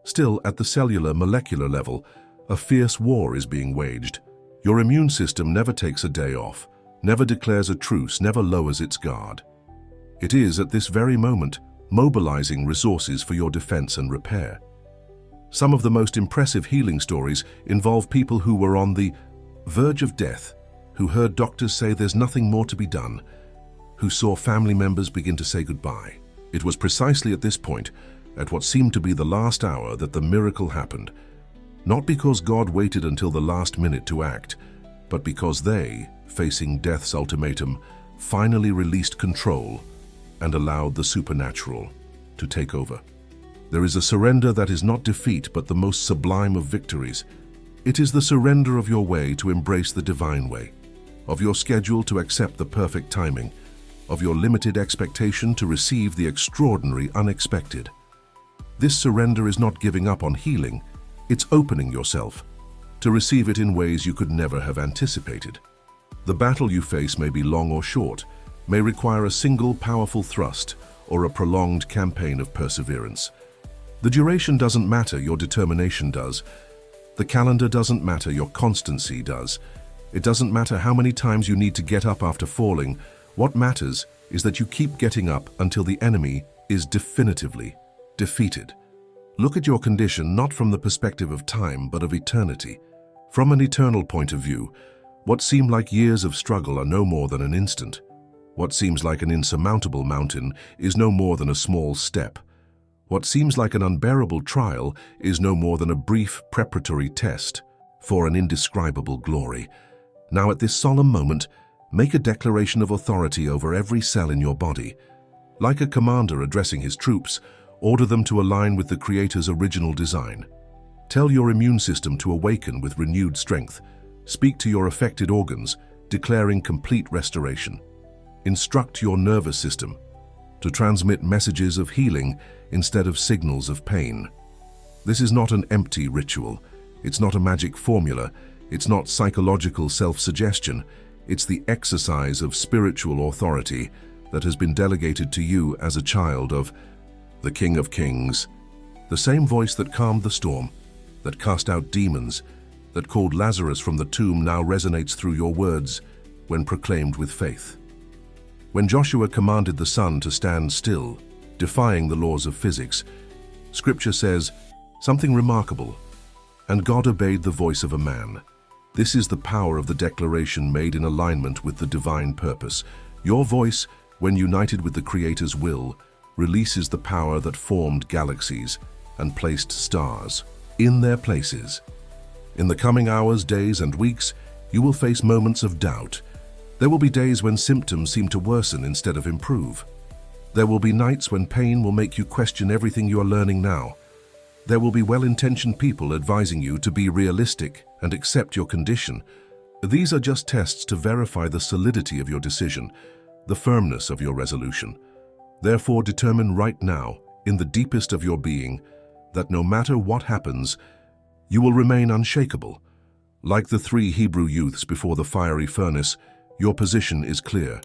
still at the cellular, molecular level, a fierce war is being waged. Your immune system never takes a day off, never declares a truce, never lowers its guard. It is, at this very moment, mobilizing resources for your defense and repair. Some of the most impressive healing stories involve people who were on the verge of death, who heard doctors say there's nothing more to be done, who saw family members begin to say goodbye. It was precisely at this point, at what seemed to be the last hour, that the miracle happened. Not because God waited until the last minute to act, but because they, facing death's ultimatum, finally released control and allowed the supernatural to take over. There is a surrender that is not defeat, but the most sublime of victories. It is the surrender of your way to embrace the divine way, of your schedule to accept the perfect timing, of your limited expectation to receive the extraordinary unexpected. This surrender is not giving up on healing, it's opening yourself to receive it in ways you could never have anticipated. The battle you face may be long or short, may require a single powerful thrust or a prolonged campaign of perseverance. The duration doesn't matter, your determination does. The calendar doesn't matter, your constancy does. It doesn't matter how many times you need to get up after falling. What matters is that you keep getting up until the enemy is definitively defeated. Look at your condition not from the perspective of time, but of eternity. From an eternal point of view, what seem like years of struggle are no more than an instant. What seems like an insurmountable mountain is no more than a small step. What seems like an unbearable trial is no more than a brief preparatory test for an indescribable glory. Now at this solemn moment, make a declaration of authority over every cell in your body. Like a commander addressing his troops, order them to align with the Creator's original design. Tell your immune system to awaken with renewed strength. Speak to your affected organs, declaring complete restoration. Instruct your nervous system to transmit messages of healing instead of signals of pain. This is not an empty ritual. It's not a magic formula. It's not psychological self-suggestion. It's the exercise of spiritual authority that has been delegated to you as a child of the King of Kings. The same voice that calmed the storm, that cast out demons, that called Lazarus from the tomb now resonates through your words when proclaimed with faith. When Joshua commanded the sun to stand still, defying the laws of physics, Scripture says something remarkable, and God obeyed the voice of a man. This is the power of the declaration made in alignment with the divine purpose. Your voice, when united with the Creator's will, releases the power that formed galaxies and placed stars in their places. In the coming hours, days, and weeks, you will face moments of doubt. There will be days when symptoms seem to worsen instead of improve. There will be nights when pain will make you question everything you are learning now. There will be well-intentioned people advising you to be realistic and accept your condition. These are just tests to verify the solidity of your decision, the firmness of your resolution. Therefore, determine right now, in the deepest of your being, that no matter what happens, you will remain unshakable. Like the 3 Hebrew youths before the fiery furnace, your position is clear.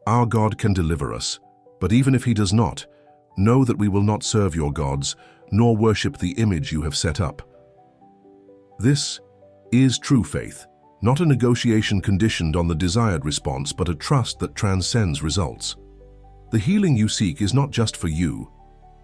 Our God can deliver us, but even if He does not, know that we will not serve your gods, nor worship the image you have set up. This is true faith, not a negotiation conditioned on the desired response, but a trust that transcends results. The healing you seek is not just for you.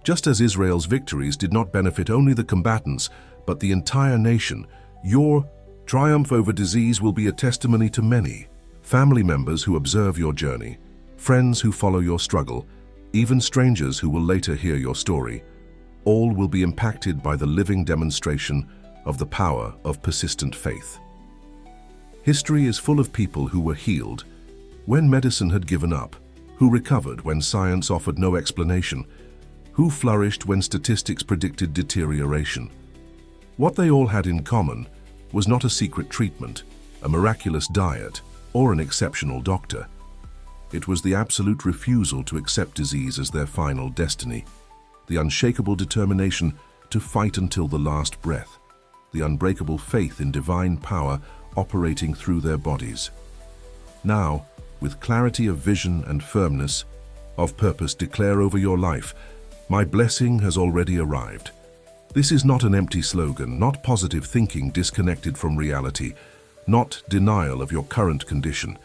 Just as Israel's victories did not benefit only the combatants, but the entire nation, your triumph over disease will be a testimony to many. Family members who observe your journey, friends who follow your struggle, even strangers who will later hear your story, all will be impacted by the living demonstration of the power of persistent faith. History is full of people who were healed when medicine had given up, who recovered when science offered no explanation, who flourished when statistics predicted deterioration. What they all had in common was not a secret treatment, a miraculous diet, or an exceptional doctor. It was the absolute refusal to accept disease as their final destiny, the unshakable determination to fight until the last breath, the unbreakable faith in divine power operating through their bodies. Now, with clarity of vision and firmness of purpose, declare over your life, my blessing has already arrived. This is not an empty slogan, not positive thinking disconnected from reality, not denial of your current condition.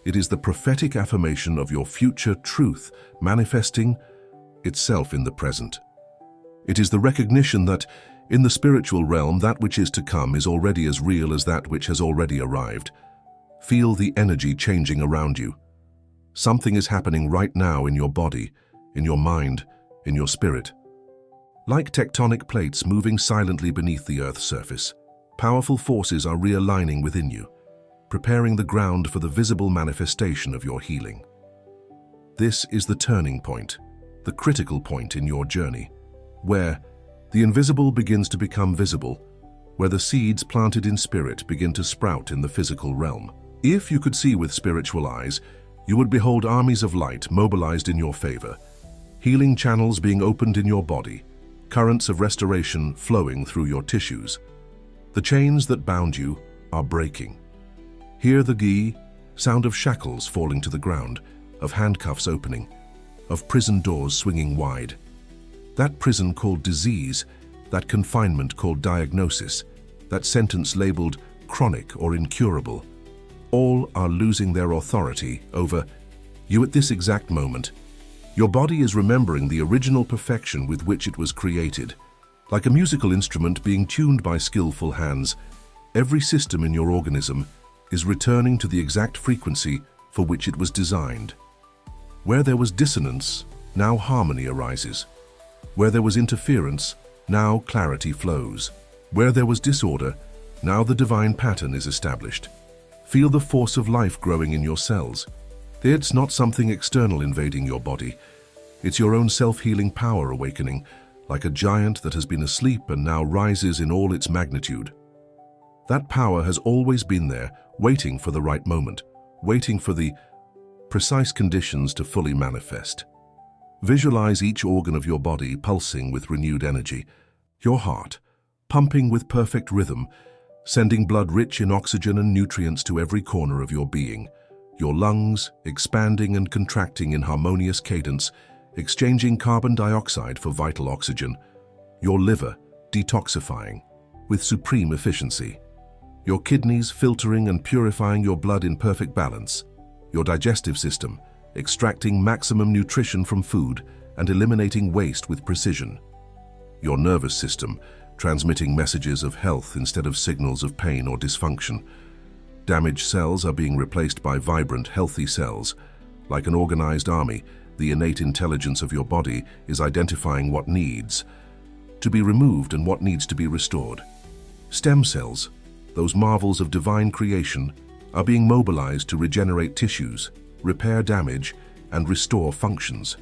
It is the prophetic affirmation of your future truth manifesting itself in the present. It is the recognition that, in the spiritual realm, that which is to come is already as real as that which has already arrived. Feel the energy changing around you. Something is happening right now in your body, in your mind, in your spirit. Like tectonic plates moving silently beneath the Earth's surface, powerful forces are realigning within you, preparing the ground for the visible manifestation of your healing. This is the turning point, the critical point in your journey, where the invisible begins to become visible, where the seeds planted in spirit begin to sprout in the physical realm. If you could see with spiritual eyes, you would behold armies of light mobilized in your favor, healing channels being opened in your body, currents of restoration flowing through your tissues. The chains that bound you are breaking. Hear the ghee, sound of shackles falling to the ground, of handcuffs opening, of prison doors swinging wide. That prison called disease, that confinement called diagnosis, that sentence labeled chronic or incurable, all are losing their authority over you at this exact moment. Your body is remembering the original perfection with which it was created. Like a musical instrument being tuned by skillful hands, every system in your organism is returning to the exact frequency for which it was designed. Where there was dissonance, now harmony arises. Where there was interference, now clarity flows. Where there was disorder, now the divine pattern is established. Feel the force of life growing in your cells. It's not something external invading your body. It's your own self-healing power awakening, like a giant that has been asleep and now rises in all its magnitude. That power has always been there, waiting for the right moment, waiting for the precise conditions to fully manifest. Visualize each organ of your body pulsing with renewed energy. Your heart, pumping with perfect rhythm, sending blood rich in oxygen and nutrients to every corner of your being. Your lungs, expanding and contracting in harmonious cadence, exchanging carbon dioxide for vital oxygen. Your liver, detoxifying with supreme efficiency. Your kidneys filtering and purifying your blood in perfect balance. Your digestive system, extracting maximum nutrition from food and eliminating waste with precision. Your nervous system, transmitting messages of health instead of signals of pain or dysfunction. Damaged cells are being replaced by vibrant, healthy cells. Like an organized army, the innate intelligence of your body is identifying what needs to be removed and what needs to be restored. Stem cells, those marvels of divine creation, are being mobilized to regenerate tissues, repair damage, and restore functions.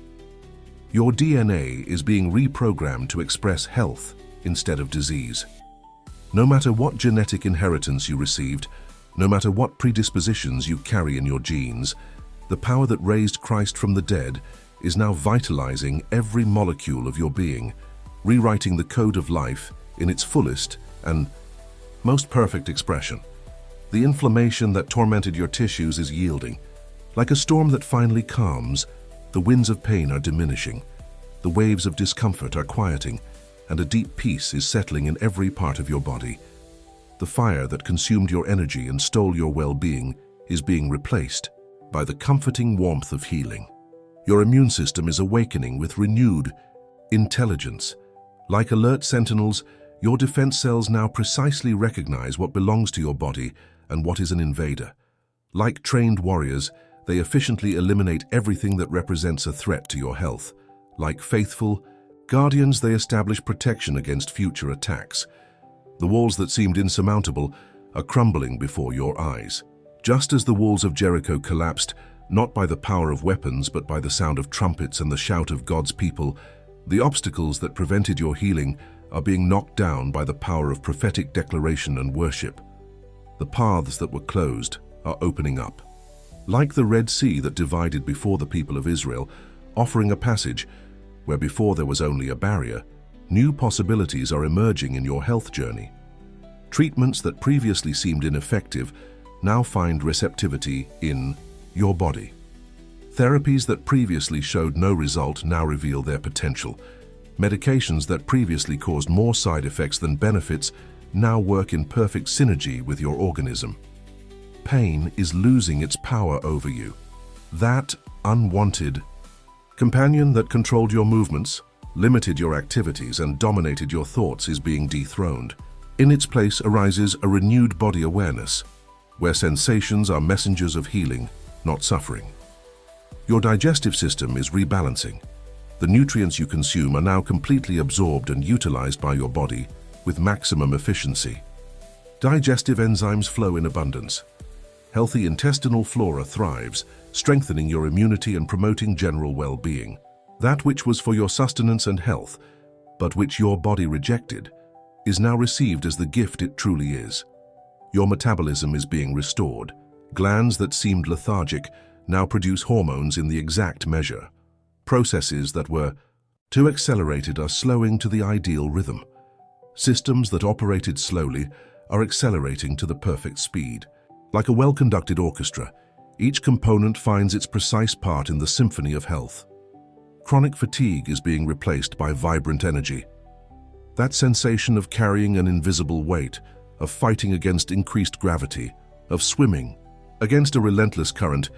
Your DNA is being reprogrammed to express health instead of disease. No matter what genetic inheritance you received, no matter what predispositions you carry in your genes, the power that raised Christ from the dead is now vitalizing every molecule of your being, rewriting the code of life in its fullest and most perfect expression. The inflammation that tormented your tissues is yielding. Like a storm that finally calms, the winds of pain are diminishing, the waves of discomfort are quieting, and a deep peace is settling in every part of your body. The fire that consumed your energy and stole your well-being is being replaced by the comforting warmth of healing. Your immune system is awakening with renewed intelligence. Like alert sentinels, your defense cells now precisely recognize what belongs to your body and what is an invader. Like trained warriors, they efficiently eliminate everything that represents a threat to your health. Like faithful guardians, they establish protection against future attacks. The walls that seemed insurmountable are crumbling before your eyes. Just as the walls of Jericho collapsed, not by the power of weapons but by the sound of trumpets and the shout of God's people, the obstacles that prevented your healing are being knocked down by the power of prophetic declaration and worship. The paths that were closed are opening up. Like the Red Sea that divided before the people of Israel, offering a passage where before there was only a barrier, new possibilities are emerging in your health journey. Treatments that previously seemed ineffective now find receptivity in your body. Therapies that previously showed no result now reveal their potential. Medications that previously caused more side effects than benefits now work in perfect synergy with your organism. Pain is losing its power over you. That unwanted companion that controlled your movements, limited your activities, and dominated your thoughts is being dethroned. In its place arises a renewed body awareness, where sensations are messengers of healing, not suffering. Your digestive system is rebalancing. The nutrients you consume are now completely absorbed and utilized by your body with maximum efficiency. Digestive enzymes flow in abundance. Healthy intestinal flora thrives, strengthening your immunity and promoting general well-being. That which was for your sustenance and health, but which your body rejected, is now received as the gift it truly is. Your metabolism is being restored. Glands that seemed lethargic now produce hormones in the exact measure. Processes that were too accelerated are slowing to the ideal rhythm. Systems that operated slowly are accelerating to the perfect speed. Like a well-conducted orchestra, Each component finds its precise part in the symphony of health. Chronic fatigue is being replaced by vibrant energy. That sensation of carrying an invisible weight, of fighting against increased gravity, of swimming against a relentless current,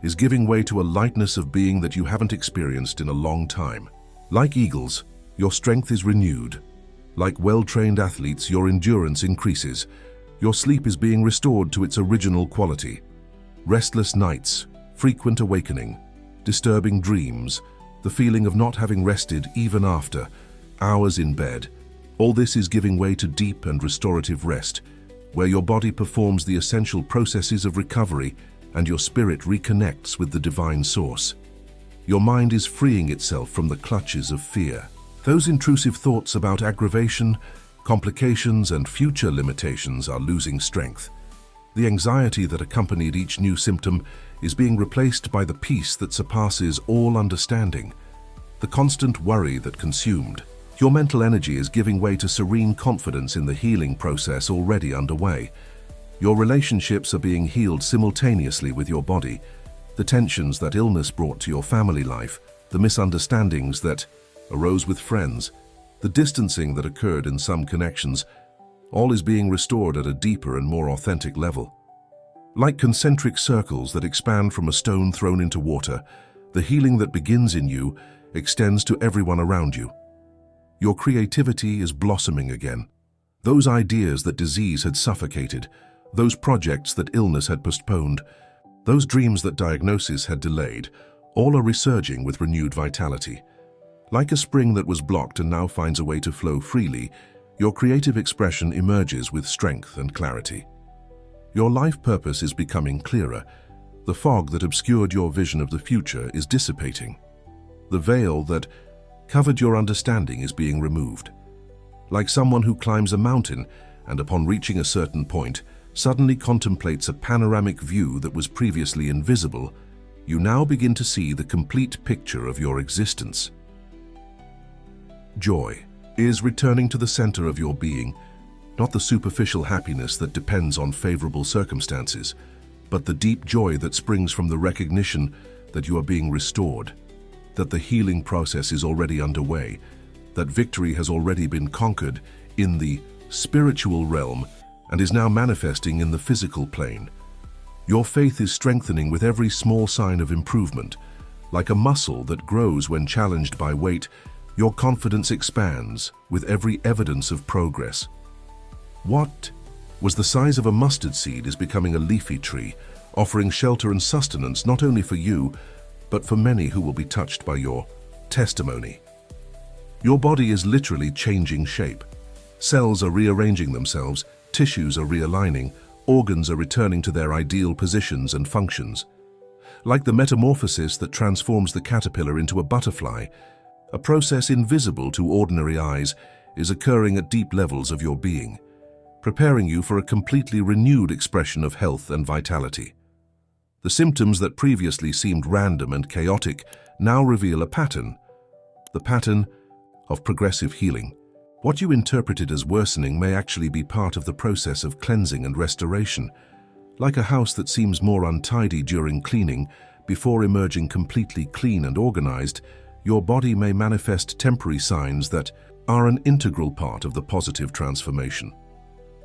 is giving way to a lightness of being that you haven't experienced in a long time. Like eagles, your strength is renewed. Like well-trained athletes, your endurance increases. Your sleep is being restored to its original quality. Restless nights, frequent awakening, disturbing dreams, the feeling of not having rested even after hours in bed, all this is giving way to deep and restorative rest, where your body performs the essential processes of recovery and your spirit reconnects with the divine source. Your mind is freeing itself from the clutches of fear. Those intrusive thoughts about aggravation, complications, and future limitations are losing strength. The anxiety that accompanied each new symptom is being replaced by the peace that surpasses all understanding. The constant worry that consumed your mental energy is giving way to serene confidence in the healing process already underway. Your relationships are being healed simultaneously with your body. The tensions that illness brought to your family life, the misunderstandings that arose with friends, the distancing that occurred in some connections, all is being restored at a deeper and more authentic level. Like concentric circles that expand from a stone thrown into water, the healing that begins in you extends to everyone around you. Your creativity is blossoming again. Those ideas that disease had suffocated, those projects that illness had postponed, those dreams that diagnosis had delayed, all are resurging with renewed vitality. Like a spring that was blocked and now finds a way to flow freely, your creative expression emerges with strength and clarity. Your life purpose is becoming clearer. The fog that obscured your vision of the future is dissipating. The veil that covered your understanding is being removed. Like someone who climbs a mountain and upon reaching a certain point, suddenly contemplates a panoramic view that was previously invisible, you now begin to see the complete picture of your existence. Joy is returning to the center of your being, not the superficial happiness that depends on favorable circumstances, but the deep joy that springs from the recognition that you are being restored, that the healing process is already underway, that victory has already been conquered in the spiritual realm and is now manifesting in the physical plane. Your faith is strengthening with every small sign of improvement. Like a muscle that grows when challenged by weight, your confidence expands with every evidence of progress. What was the size of a mustard seed is becoming a leafy tree, offering shelter and sustenance not only for you, but for many who will be touched by your testimony. Your body is literally changing shape. Cells are rearranging themselves, tissues are realigning, organs are returning to their ideal positions and functions. Like the metamorphosis that transforms the caterpillar into a butterfly, a process invisible to ordinary eyes is occurring at deep levels of your being, preparing you for a completely renewed expression of health and vitality. The symptoms that previously seemed random and chaotic now reveal a pattern, the pattern of progressive healing. What you interpreted as worsening may actually be part of the process of cleansing and restoration. Like a house that seems more untidy during cleaning, before emerging completely clean and organized, your body may manifest temporary signs that are an integral part of the positive transformation.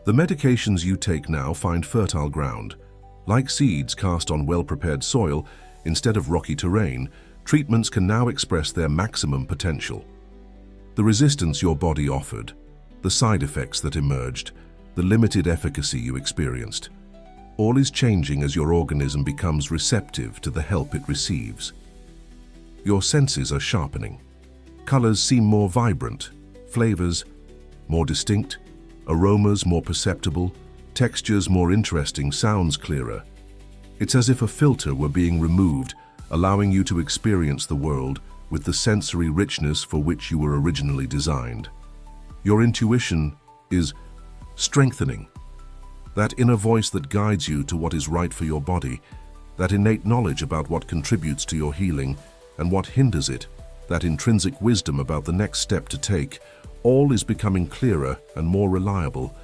The medications you take now find fertile ground. Like seeds cast on well-prepared soil, instead of rocky terrain, treatments can now express their maximum potential. The resistance your body offered, the side effects that emerged, the limited efficacy you experienced, all is changing as your organism becomes receptive to the help it receives. Your senses are sharpening. Colors seem more vibrant, flavors more distinct, aromas more perceptible, textures more interesting, sounds clearer. It's as if a filter were being removed, allowing you to experience the world with the sensory richness for which you were originally designed. Your intuition is strengthening. That inner voice that guides you to what is right for your body, that innate knowledge about what contributes to your healing and what hinders it, that intrinsic wisdom about the next step to take, all is becoming clearer and more reliable,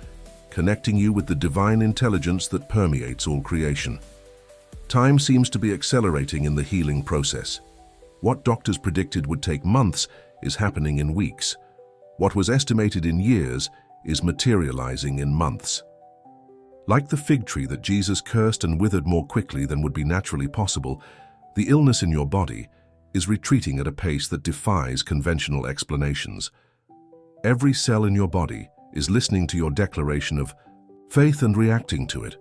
connecting you with the divine intelligence that permeates all creation. Time seems to be accelerating in the healing process. What doctors predicted would take months is happening in weeks. What was estimated in years is materializing in months. Like the fig tree that Jesus cursed and withered more quickly than would be naturally possible, the illness in your body is retreating at a pace that defies conventional explanations. Every cell in your body is listening to your declaration of faith and reacting to it.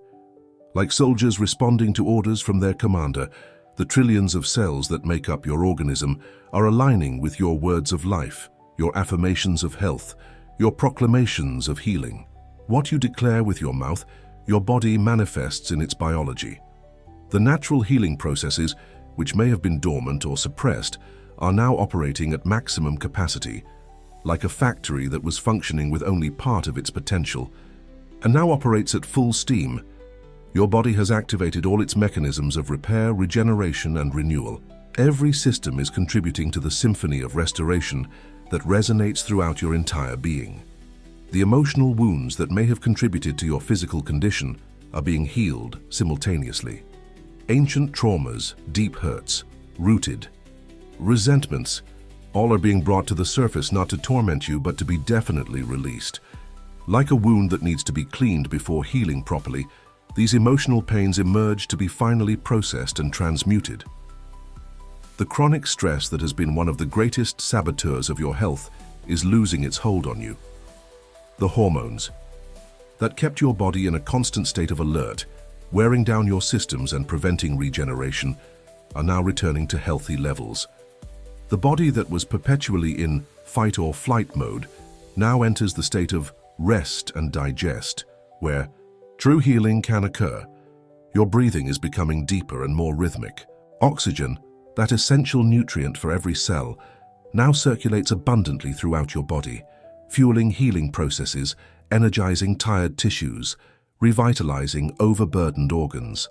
Like soldiers responding to orders from their commander, the trillions of cells that make up your organism are aligning with your words of life, your affirmations of health, your proclamations of healing. What you declare with your mouth, your body manifests in its biology. The natural healing processes, which may have been dormant or suppressed, are now operating at maximum capacity, like a factory that was functioning with only part of its potential, and now operates at full steam. Your body has activated all its mechanisms of repair, regeneration, and renewal. Every system is contributing to the symphony of restoration that resonates throughout your entire being. The emotional wounds that may have contributed to your physical condition are being healed simultaneously. Ancient traumas, deep hurts, rooted resentments, all are being brought to the surface not to torment you but to be definitely released. Like a wound that needs to be cleaned before healing properly, these emotional pains emerge to be finally processed and transmuted. The chronic stress that has been one of the greatest saboteurs of your health is losing its hold on you. The hormones that kept your body in a constant state of alert, wearing down your systems and preventing regeneration, are now returning to healthy levels. The body that was perpetually in fight or flight mode now enters the state of rest and digest, where true healing can occur. Your breathing is becoming deeper and more rhythmic. Oxygen, that essential nutrient for every cell, now circulates abundantly throughout your body, fueling healing processes, energizing tired tissues, revitalizing overburdened organs.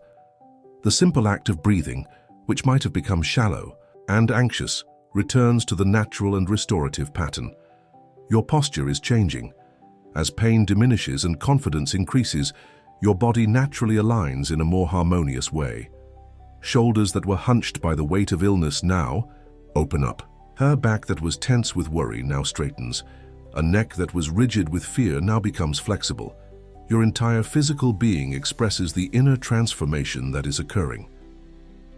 The simple act of breathing, which might have become shallow and anxious, returns to the natural and restorative pattern. Your posture is changing. As pain diminishes and confidence increases, your body naturally aligns in a more harmonious way. Shoulders that were hunched by the weight of illness now open up. Her back that was tense with worry now straightens. A neck that was rigid with fear now becomes flexible. Your entire physical being expresses the inner transformation that is occurring.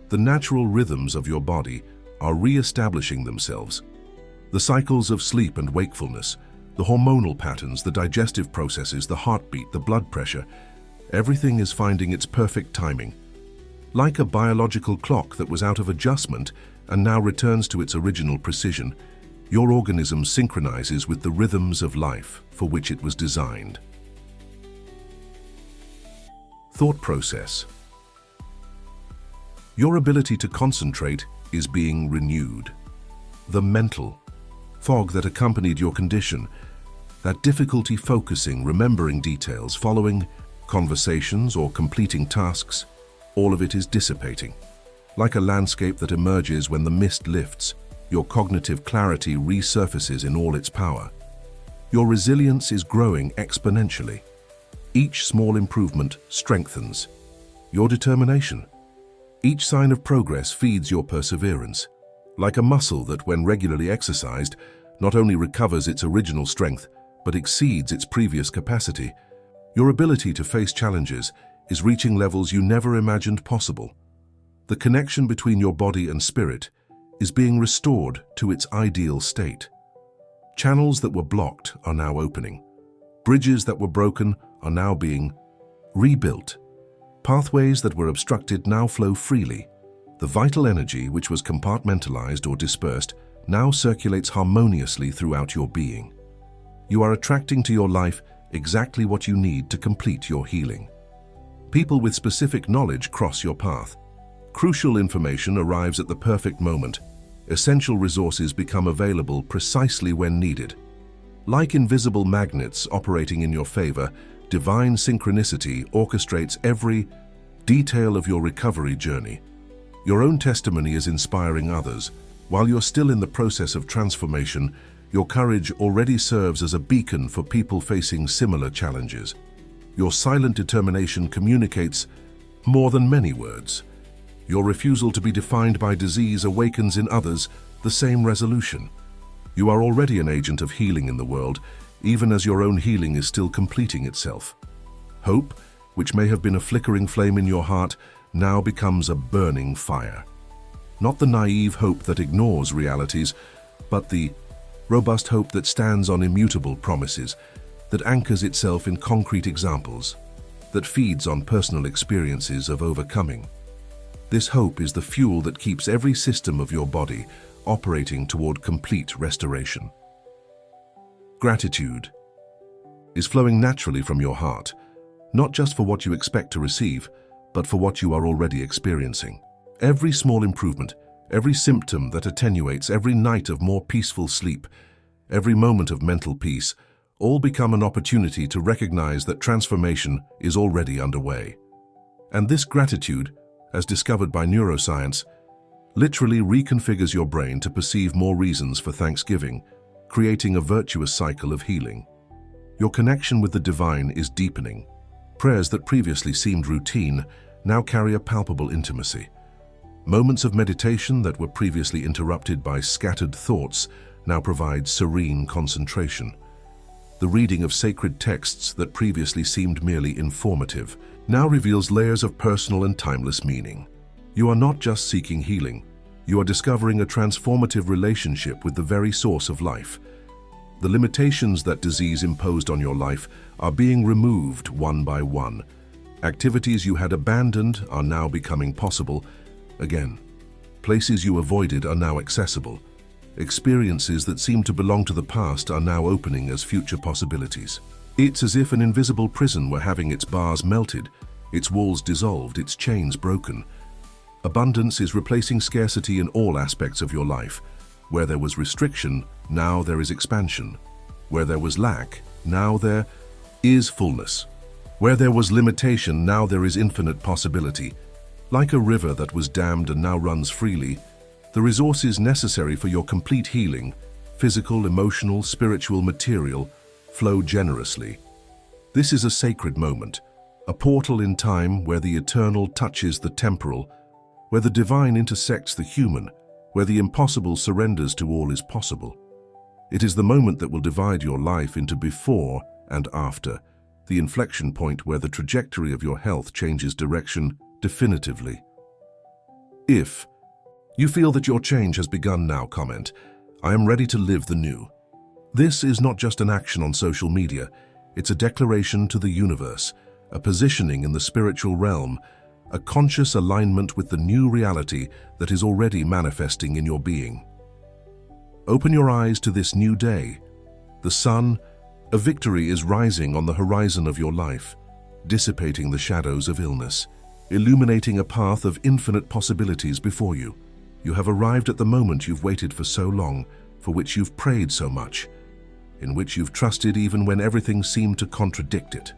The natural rhythms of your body are re-establishing themselves. The cycles of sleep and wakefulness, the hormonal patterns, the digestive processes, the heartbeat, the blood pressure, everything is finding its perfect timing. Like a biological clock that was out of adjustment and now returns to its original precision, your organism synchronizes with the rhythms of life for which it was designed. Thought process. Your ability to concentrate is being renewed. The mental fog that accompanied your condition, that difficulty focusing, remembering details, following conversations, or completing tasks, all of it is dissipating. Like a landscape that emerges when the mist lifts, your cognitive clarity resurfaces in all its power. Your resilience is growing exponentially. Each small improvement strengthens your determination. Each sign of progress feeds your perseverance. Like a muscle that, when regularly exercised, not only recovers its original strength, but exceeds its previous capacity, your ability to face challenges is reaching levels you never imagined possible. The connection between your body and spirit is being restored to its ideal state. Channels that were blocked are now opening. Bridges that were broken are now being rebuilt. Pathways that were obstructed now flow freely. The vital energy which was compartmentalized or dispersed now circulates harmoniously throughout your being. You are attracting to your life exactly what you need to complete your healing. People with specific knowledge cross your path. Crucial information arrives at the perfect moment. Essential resources become available precisely when needed. Like invisible magnets operating in your favor, divine synchronicity orchestrates every detail of your recovery journey. Your own testimony is inspiring others. While you're still in the process of transformation, your courage already serves as a beacon for people facing similar challenges. Your silent determination communicates more than many words. Your refusal to be defined by disease awakens in others the same resolution. You are already an agent of healing in the world, even as your own healing is still completing itself. Hope, which may have been a flickering flame in your heart, now becomes a burning fire. Not the naive hope that ignores realities, but the robust hope that stands on immutable promises, that anchors itself in concrete examples, that feeds on personal experiences of overcoming. This hope is the fuel that keeps every system of your body operating toward complete restoration. Gratitude is flowing naturally from your heart, not just for what you expect to receive, but for what you are already experiencing. Every small improvement, every symptom that attenuates, every night of more peaceful sleep, every moment of mental peace, all become an opportunity to recognize that transformation is already underway. And this gratitude, as discovered by neuroscience, literally reconfigures your brain to perceive more reasons for thanksgiving, creating a virtuous cycle of healing. Your connection with the divine is deepening. Prayers that previously seemed routine now carry a palpable intimacy. Moments of meditation that were previously interrupted by scattered thoughts now provide serene concentration. The reading of sacred texts that previously seemed merely informative now reveals layers of personal and timeless meaning. You are not just seeking healing, you are discovering a transformative relationship with the very source of life. The limitations that disease imposed on your life are being removed one by one. Activities you had abandoned are now becoming possible again. Places you avoided are now accessible. Experiences that seemed to belong to the past are now opening as future possibilities. It's as if an invisible prison were having its bars melted, its walls dissolved, its chains broken. Abundance is replacing scarcity in all aspects of your life. Where there was restriction, now there is expansion. Where there was lack, now there is fullness. Where there was limitation, now there is infinite possibility. Like a river that was dammed and now runs freely, the resources necessary for your complete healing, physical, emotional, spiritual, material, flow generously. This is a sacred moment, a portal in time where the eternal touches the temporal, where the divine intersects the human, where the impossible surrenders to all is possible. It is the moment that will divide your life into before and after, the inflection point where the trajectory of your health changes direction definitively. If you feel that your change has begun now, comment, "I am ready to live the new." This is not just an action on social media, it's a declaration to the universe, a positioning in the spiritual realm, a conscious alignment with the new reality that is already manifesting in your being. Open your eyes to this new day. The sun, a victory, is rising on the horizon of your life, dissipating the shadows of illness, illuminating a path of infinite possibilities before you. You have arrived at the moment you've waited for so long, for which you've prayed so much, in which you've trusted even when everything seemed to contradict it.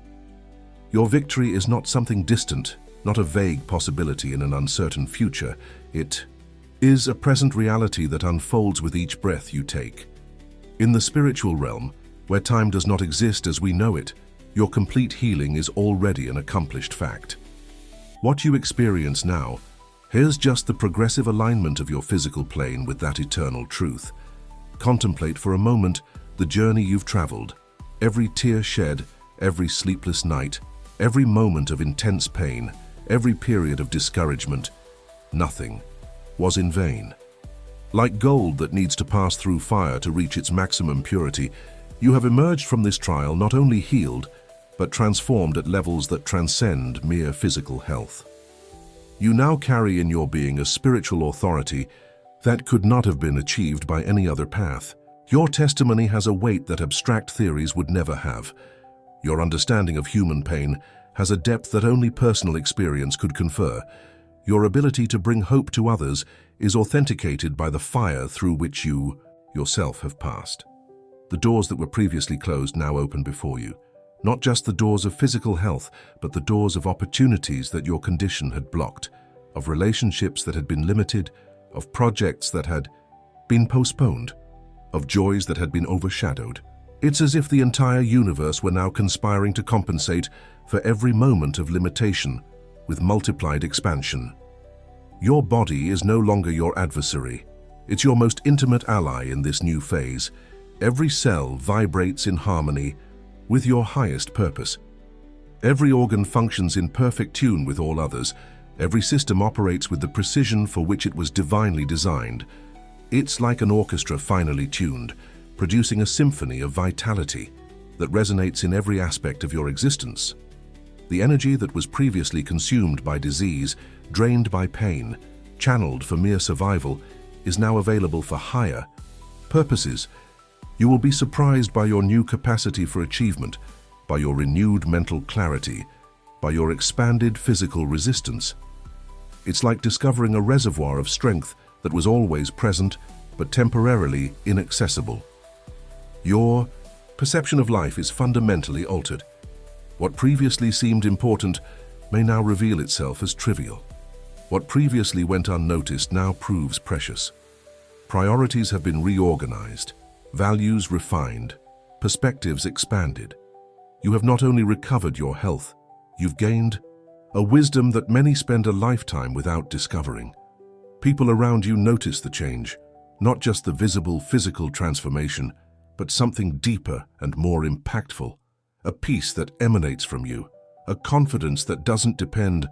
Your victory is not something distant, not a vague possibility in an uncertain future. It is a present reality that unfolds with each breath you take. In the spiritual realm, where time does not exist as we know it, your complete healing is already an accomplished fact. What you experience now, here's just the progressive alignment of your physical plane with that eternal truth. Contemplate for a moment the journey you've traveled, every tear shed, every sleepless night, every moment of intense pain, every period of discouragement. Nothing was in vain. Like gold that needs to pass through fire to reach its maximum purity, you have emerged from this trial not only healed, but transformed at levels that transcend mere physical health. You now carry in your being a spiritual authority that could not have been achieved by any other path. Your testimony has a weight that abstract theories would never have. Your understanding of human pain has a depth that only personal experience could confer. Your ability to bring hope to others is authenticated by the fire through which you yourself have passed. The doors that were previously closed now open before you. Not just the doors of physical health, but the doors of opportunities that your condition had blocked, of relationships that had been limited, of projects that had been postponed, of joys that had been overshadowed. It's as if the entire universe were now conspiring to compensate for every moment of limitation with multiplied expansion. Your body is no longer your adversary. It's your most intimate ally in this new phase. Every cell vibrates in harmony with your highest purpose. Every organ functions in perfect tune with all others. Every system operates with the precision for which it was divinely designed. It's like an orchestra finely tuned, producing a symphony of vitality that resonates in every aspect of your existence. The energy that was previously consumed by disease, drained by pain, channeled for mere survival, is now available for higher purposes. You will be surprised by your new capacity for achievement, by your renewed mental clarity, by your expanded physical resistance. It's like discovering a reservoir of strength that was always present but temporarily inaccessible. Your perception of life is fundamentally altered. What previously seemed important may now reveal itself as trivial. What previously went unnoticed now proves precious. Priorities have been reorganized, values refined, perspectives expanded. You have not only recovered your health, you've gained a wisdom that many spend a lifetime without discovering. People around you notice the change, not just the visible physical transformation, but something deeper and more impactful, a peace that emanates from you, a confidence that doesn't depend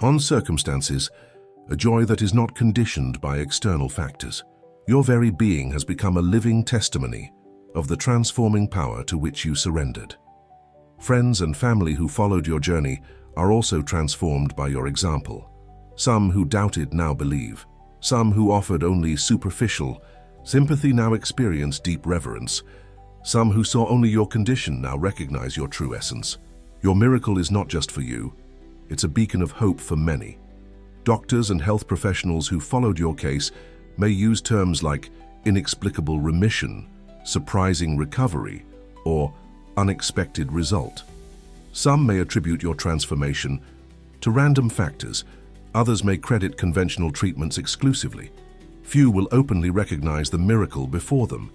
on circumstances, a joy that is not conditioned by external factors. Your very being has become a living testimony of the transforming power to which you surrendered. Friends and family who followed your journey are also transformed by your example. Some who doubted now believe. Some who offered only superficial sympathy now experience deep reverence. Some who saw only your condition now recognize your true essence. Your miracle is not just for you, it's a beacon of hope for many. Doctors and health professionals who followed your case may use terms like inexplicable remission, surprising recovery, or unexpected result. Some may attribute your transformation to random factors. Others may credit conventional treatments exclusively. Few will openly recognize the miracle before them,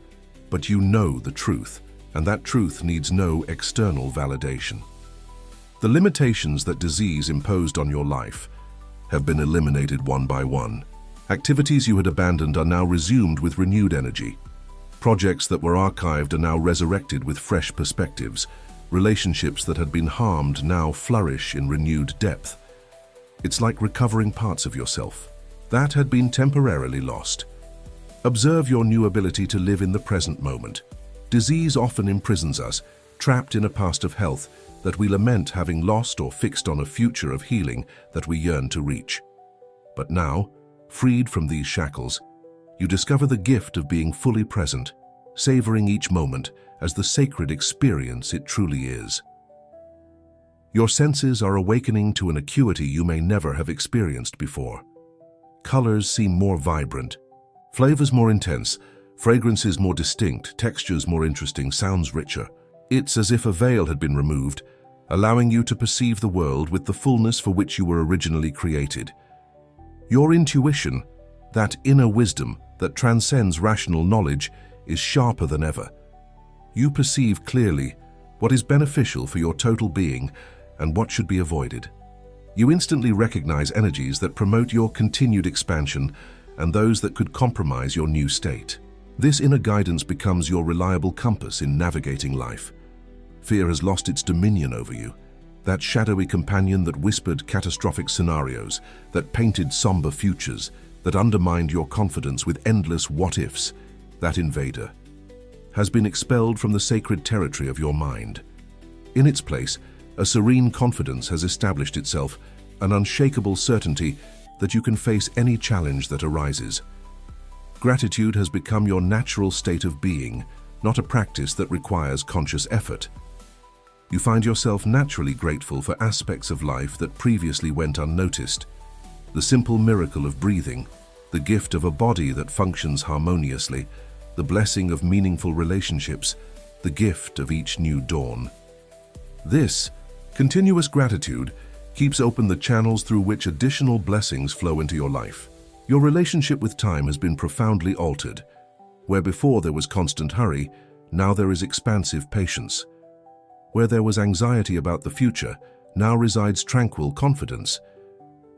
but you know the truth, and that truth needs no external validation. The limitations that disease imposed on your life have been eliminated one by one. Activities you had abandoned are now resumed with renewed energy. Projects that were archived are now resurrected with fresh perspectives. Relationships that had been harmed now flourish in renewed depth. It's like recovering parts of yourself that had been temporarily lost. Observe your new ability to live in the present moment. Disease often imprisons us, trapped in a past of health that we lament having lost or fixed on a future of healing that we yearn to reach. But now, freed from these shackles, you discover the gift of being fully present, savoring each moment as the sacred experience it truly is. Your senses are awakening to an acuity you may never have experienced before. Colors seem more vibrant, flavors more intense, fragrances more distinct, textures more interesting, sounds richer. It's as if a veil had been removed, allowing you to perceive the world with the fullness for which you were originally created. Your intuition, that inner wisdom that transcends rational knowledge, is sharper than ever. You perceive clearly what is beneficial for your total being and what should be avoided. You instantly recognize energies that promote your continued expansion and those that could compromise your new state. This inner guidance becomes your reliable compass in navigating life. Fear has lost its dominion over you. That shadowy companion that whispered catastrophic scenarios, that painted somber futures, that undermined your confidence with endless what-ifs, that invader, has been expelled from the sacred territory of your mind. In its place, a serene confidence has established itself, an unshakable certainty that you can face any challenge that arises. Gratitude has become your natural state of being, not a practice that requires conscious effort. You find yourself naturally grateful for aspects of life that previously went unnoticed. The simple miracle of breathing, the gift of a body that functions harmoniously, the blessing of meaningful relationships, the gift of each new dawn. This continuous gratitude keeps open the channels through which additional blessings flow into your life. Your relationship with time has been profoundly altered. Where before there was constant hurry, now there is expansive patience. Where there was anxiety about the future, now resides tranquil confidence.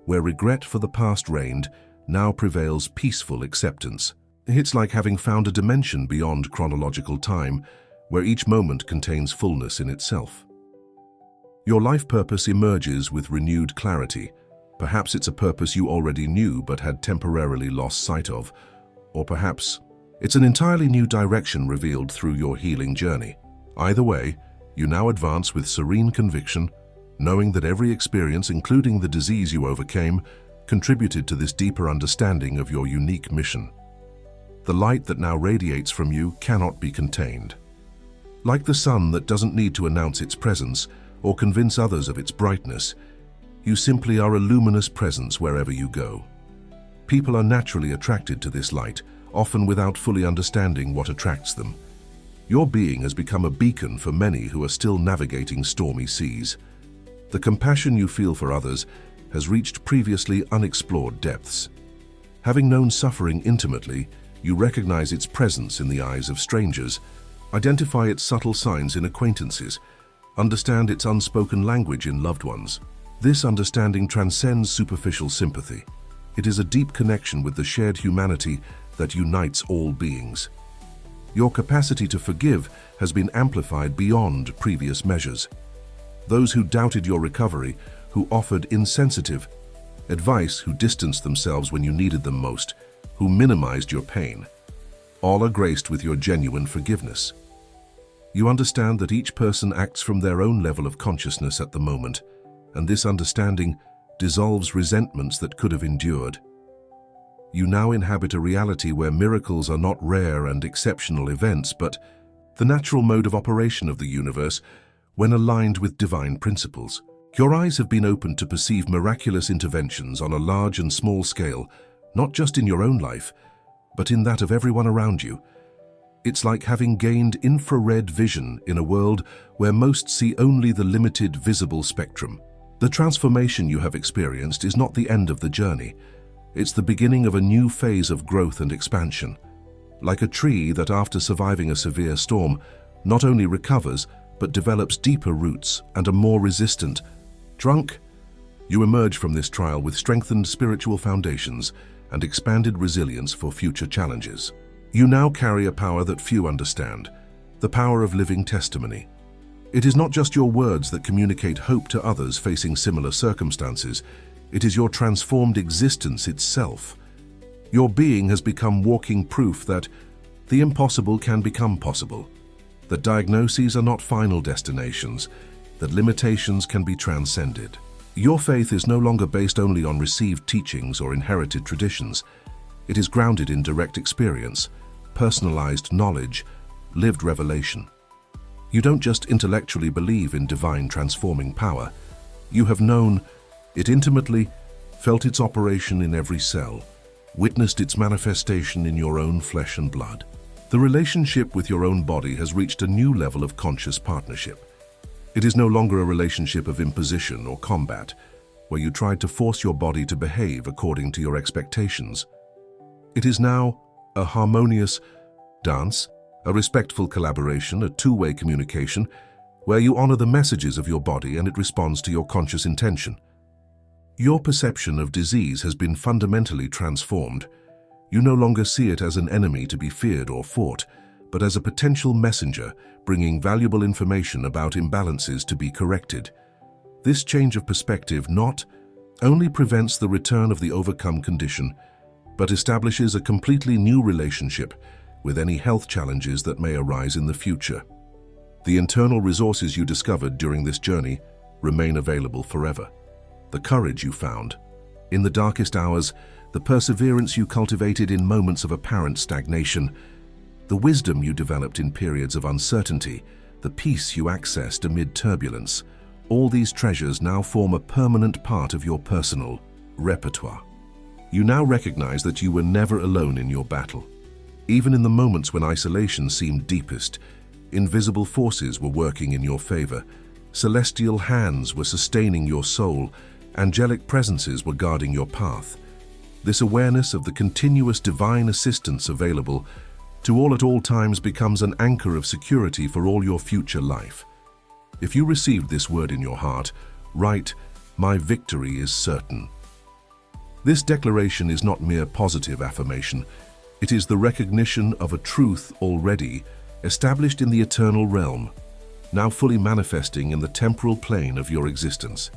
Where regret for the past reigned, now prevails peaceful acceptance. It's like having found a dimension beyond chronological time, where each moment contains fullness in itself. Your life purpose emerges with renewed clarity. Perhaps it's a purpose you already knew but had temporarily lost sight of, or perhaps it's an entirely new direction revealed through your healing journey. Either way, you now advance with serene conviction, knowing that every experience, including the disease you overcame, contributed to this deeper understanding of your unique mission. The light that now radiates from you cannot be contained. Like the sun that doesn't need to announce its presence or convince others of its brightness, you simply are a luminous presence wherever you go. People are naturally attracted to this light, often without fully understanding what attracts them. Your being has become a beacon for many who are still navigating stormy seas. The compassion you feel for others has reached previously unexplored depths. Having known suffering intimately, you recognize its presence in the eyes of strangers, identify its subtle signs in acquaintances, understand its unspoken language in loved ones. This understanding transcends superficial sympathy. It is a deep connection with the shared humanity that unites all beings. Your capacity to forgive has been amplified beyond previous measures. Those who doubted your recovery, who offered insensitive advice, who distanced themselves when you needed them most, who minimized your pain, all are graced with your genuine forgiveness. You understand that each person acts from their own level of consciousness at the moment, and this understanding dissolves resentments that could have endured. You now inhabit a reality where miracles are not rare and exceptional events, but the natural mode of operation of the universe when aligned with divine principles. Your eyes have been opened to perceive miraculous interventions on a large and small scale, not just in your own life, but in that of everyone around you. It's like having gained infrared vision in a world where most see only the limited visible spectrum. The transformation you have experienced is not the end of the journey. It's the beginning of a new phase of growth and expansion. Like a tree that, after surviving a severe storm, not only recovers, but develops deeper roots and a more resistant trunk. You emerge from this trial with strengthened spiritual foundations and expanded resilience for future challenges. You now carry a power that few understand, the power of living testimony. It is not just your words that communicate hope to others facing similar circumstances. It is your transformed existence itself. Your being has become walking proof that the impossible can become possible, that diagnoses are not final destinations, that limitations can be transcended. Your faith is no longer based only on received teachings or inherited traditions. It is grounded in direct experience, personalized knowledge, lived revelation. You don't just intellectually believe in divine transforming power. You have known it intimately, felt its operation in every cell, witnessed its manifestation in your own flesh and blood. The relationship with your own body has reached a new level of conscious partnership. It is no longer a relationship of imposition or combat, where you tried to force your body to behave according to your expectations. It is now a harmonious dance, a respectful collaboration, a two-way communication, where you honor the messages of your body and it responds to your conscious intention. Your perception of disease has been fundamentally transformed. You no longer see it as an enemy to be feared or fought, but as a potential messenger bringing valuable information about imbalances to be corrected. This change of perspective not only prevents the return of the overcome condition, but establishes a completely new relationship with any health challenges that may arise in the future. The internal resources you discovered during this journey remain available forever. The courage you found in the darkest hours, the perseverance you cultivated in moments of apparent stagnation, the wisdom you developed in periods of uncertainty, the peace you accessed amid turbulence, all these treasures now form a permanent part of your personal repertoire. You now recognize that you were never alone in your battle. Even in the moments when isolation seemed deepest, invisible forces were working in your favor. Celestial hands were sustaining your soul. Angelic presences were guarding your path. This awareness of the continuous divine assistance available to all at all times becomes an anchor of security for all your future life. If you received this word in your heart, write, "My victory is certain." This declaration is not mere positive affirmation. It is the recognition of a truth already established in the eternal realm, now fully manifesting in the temporal plane of your existence.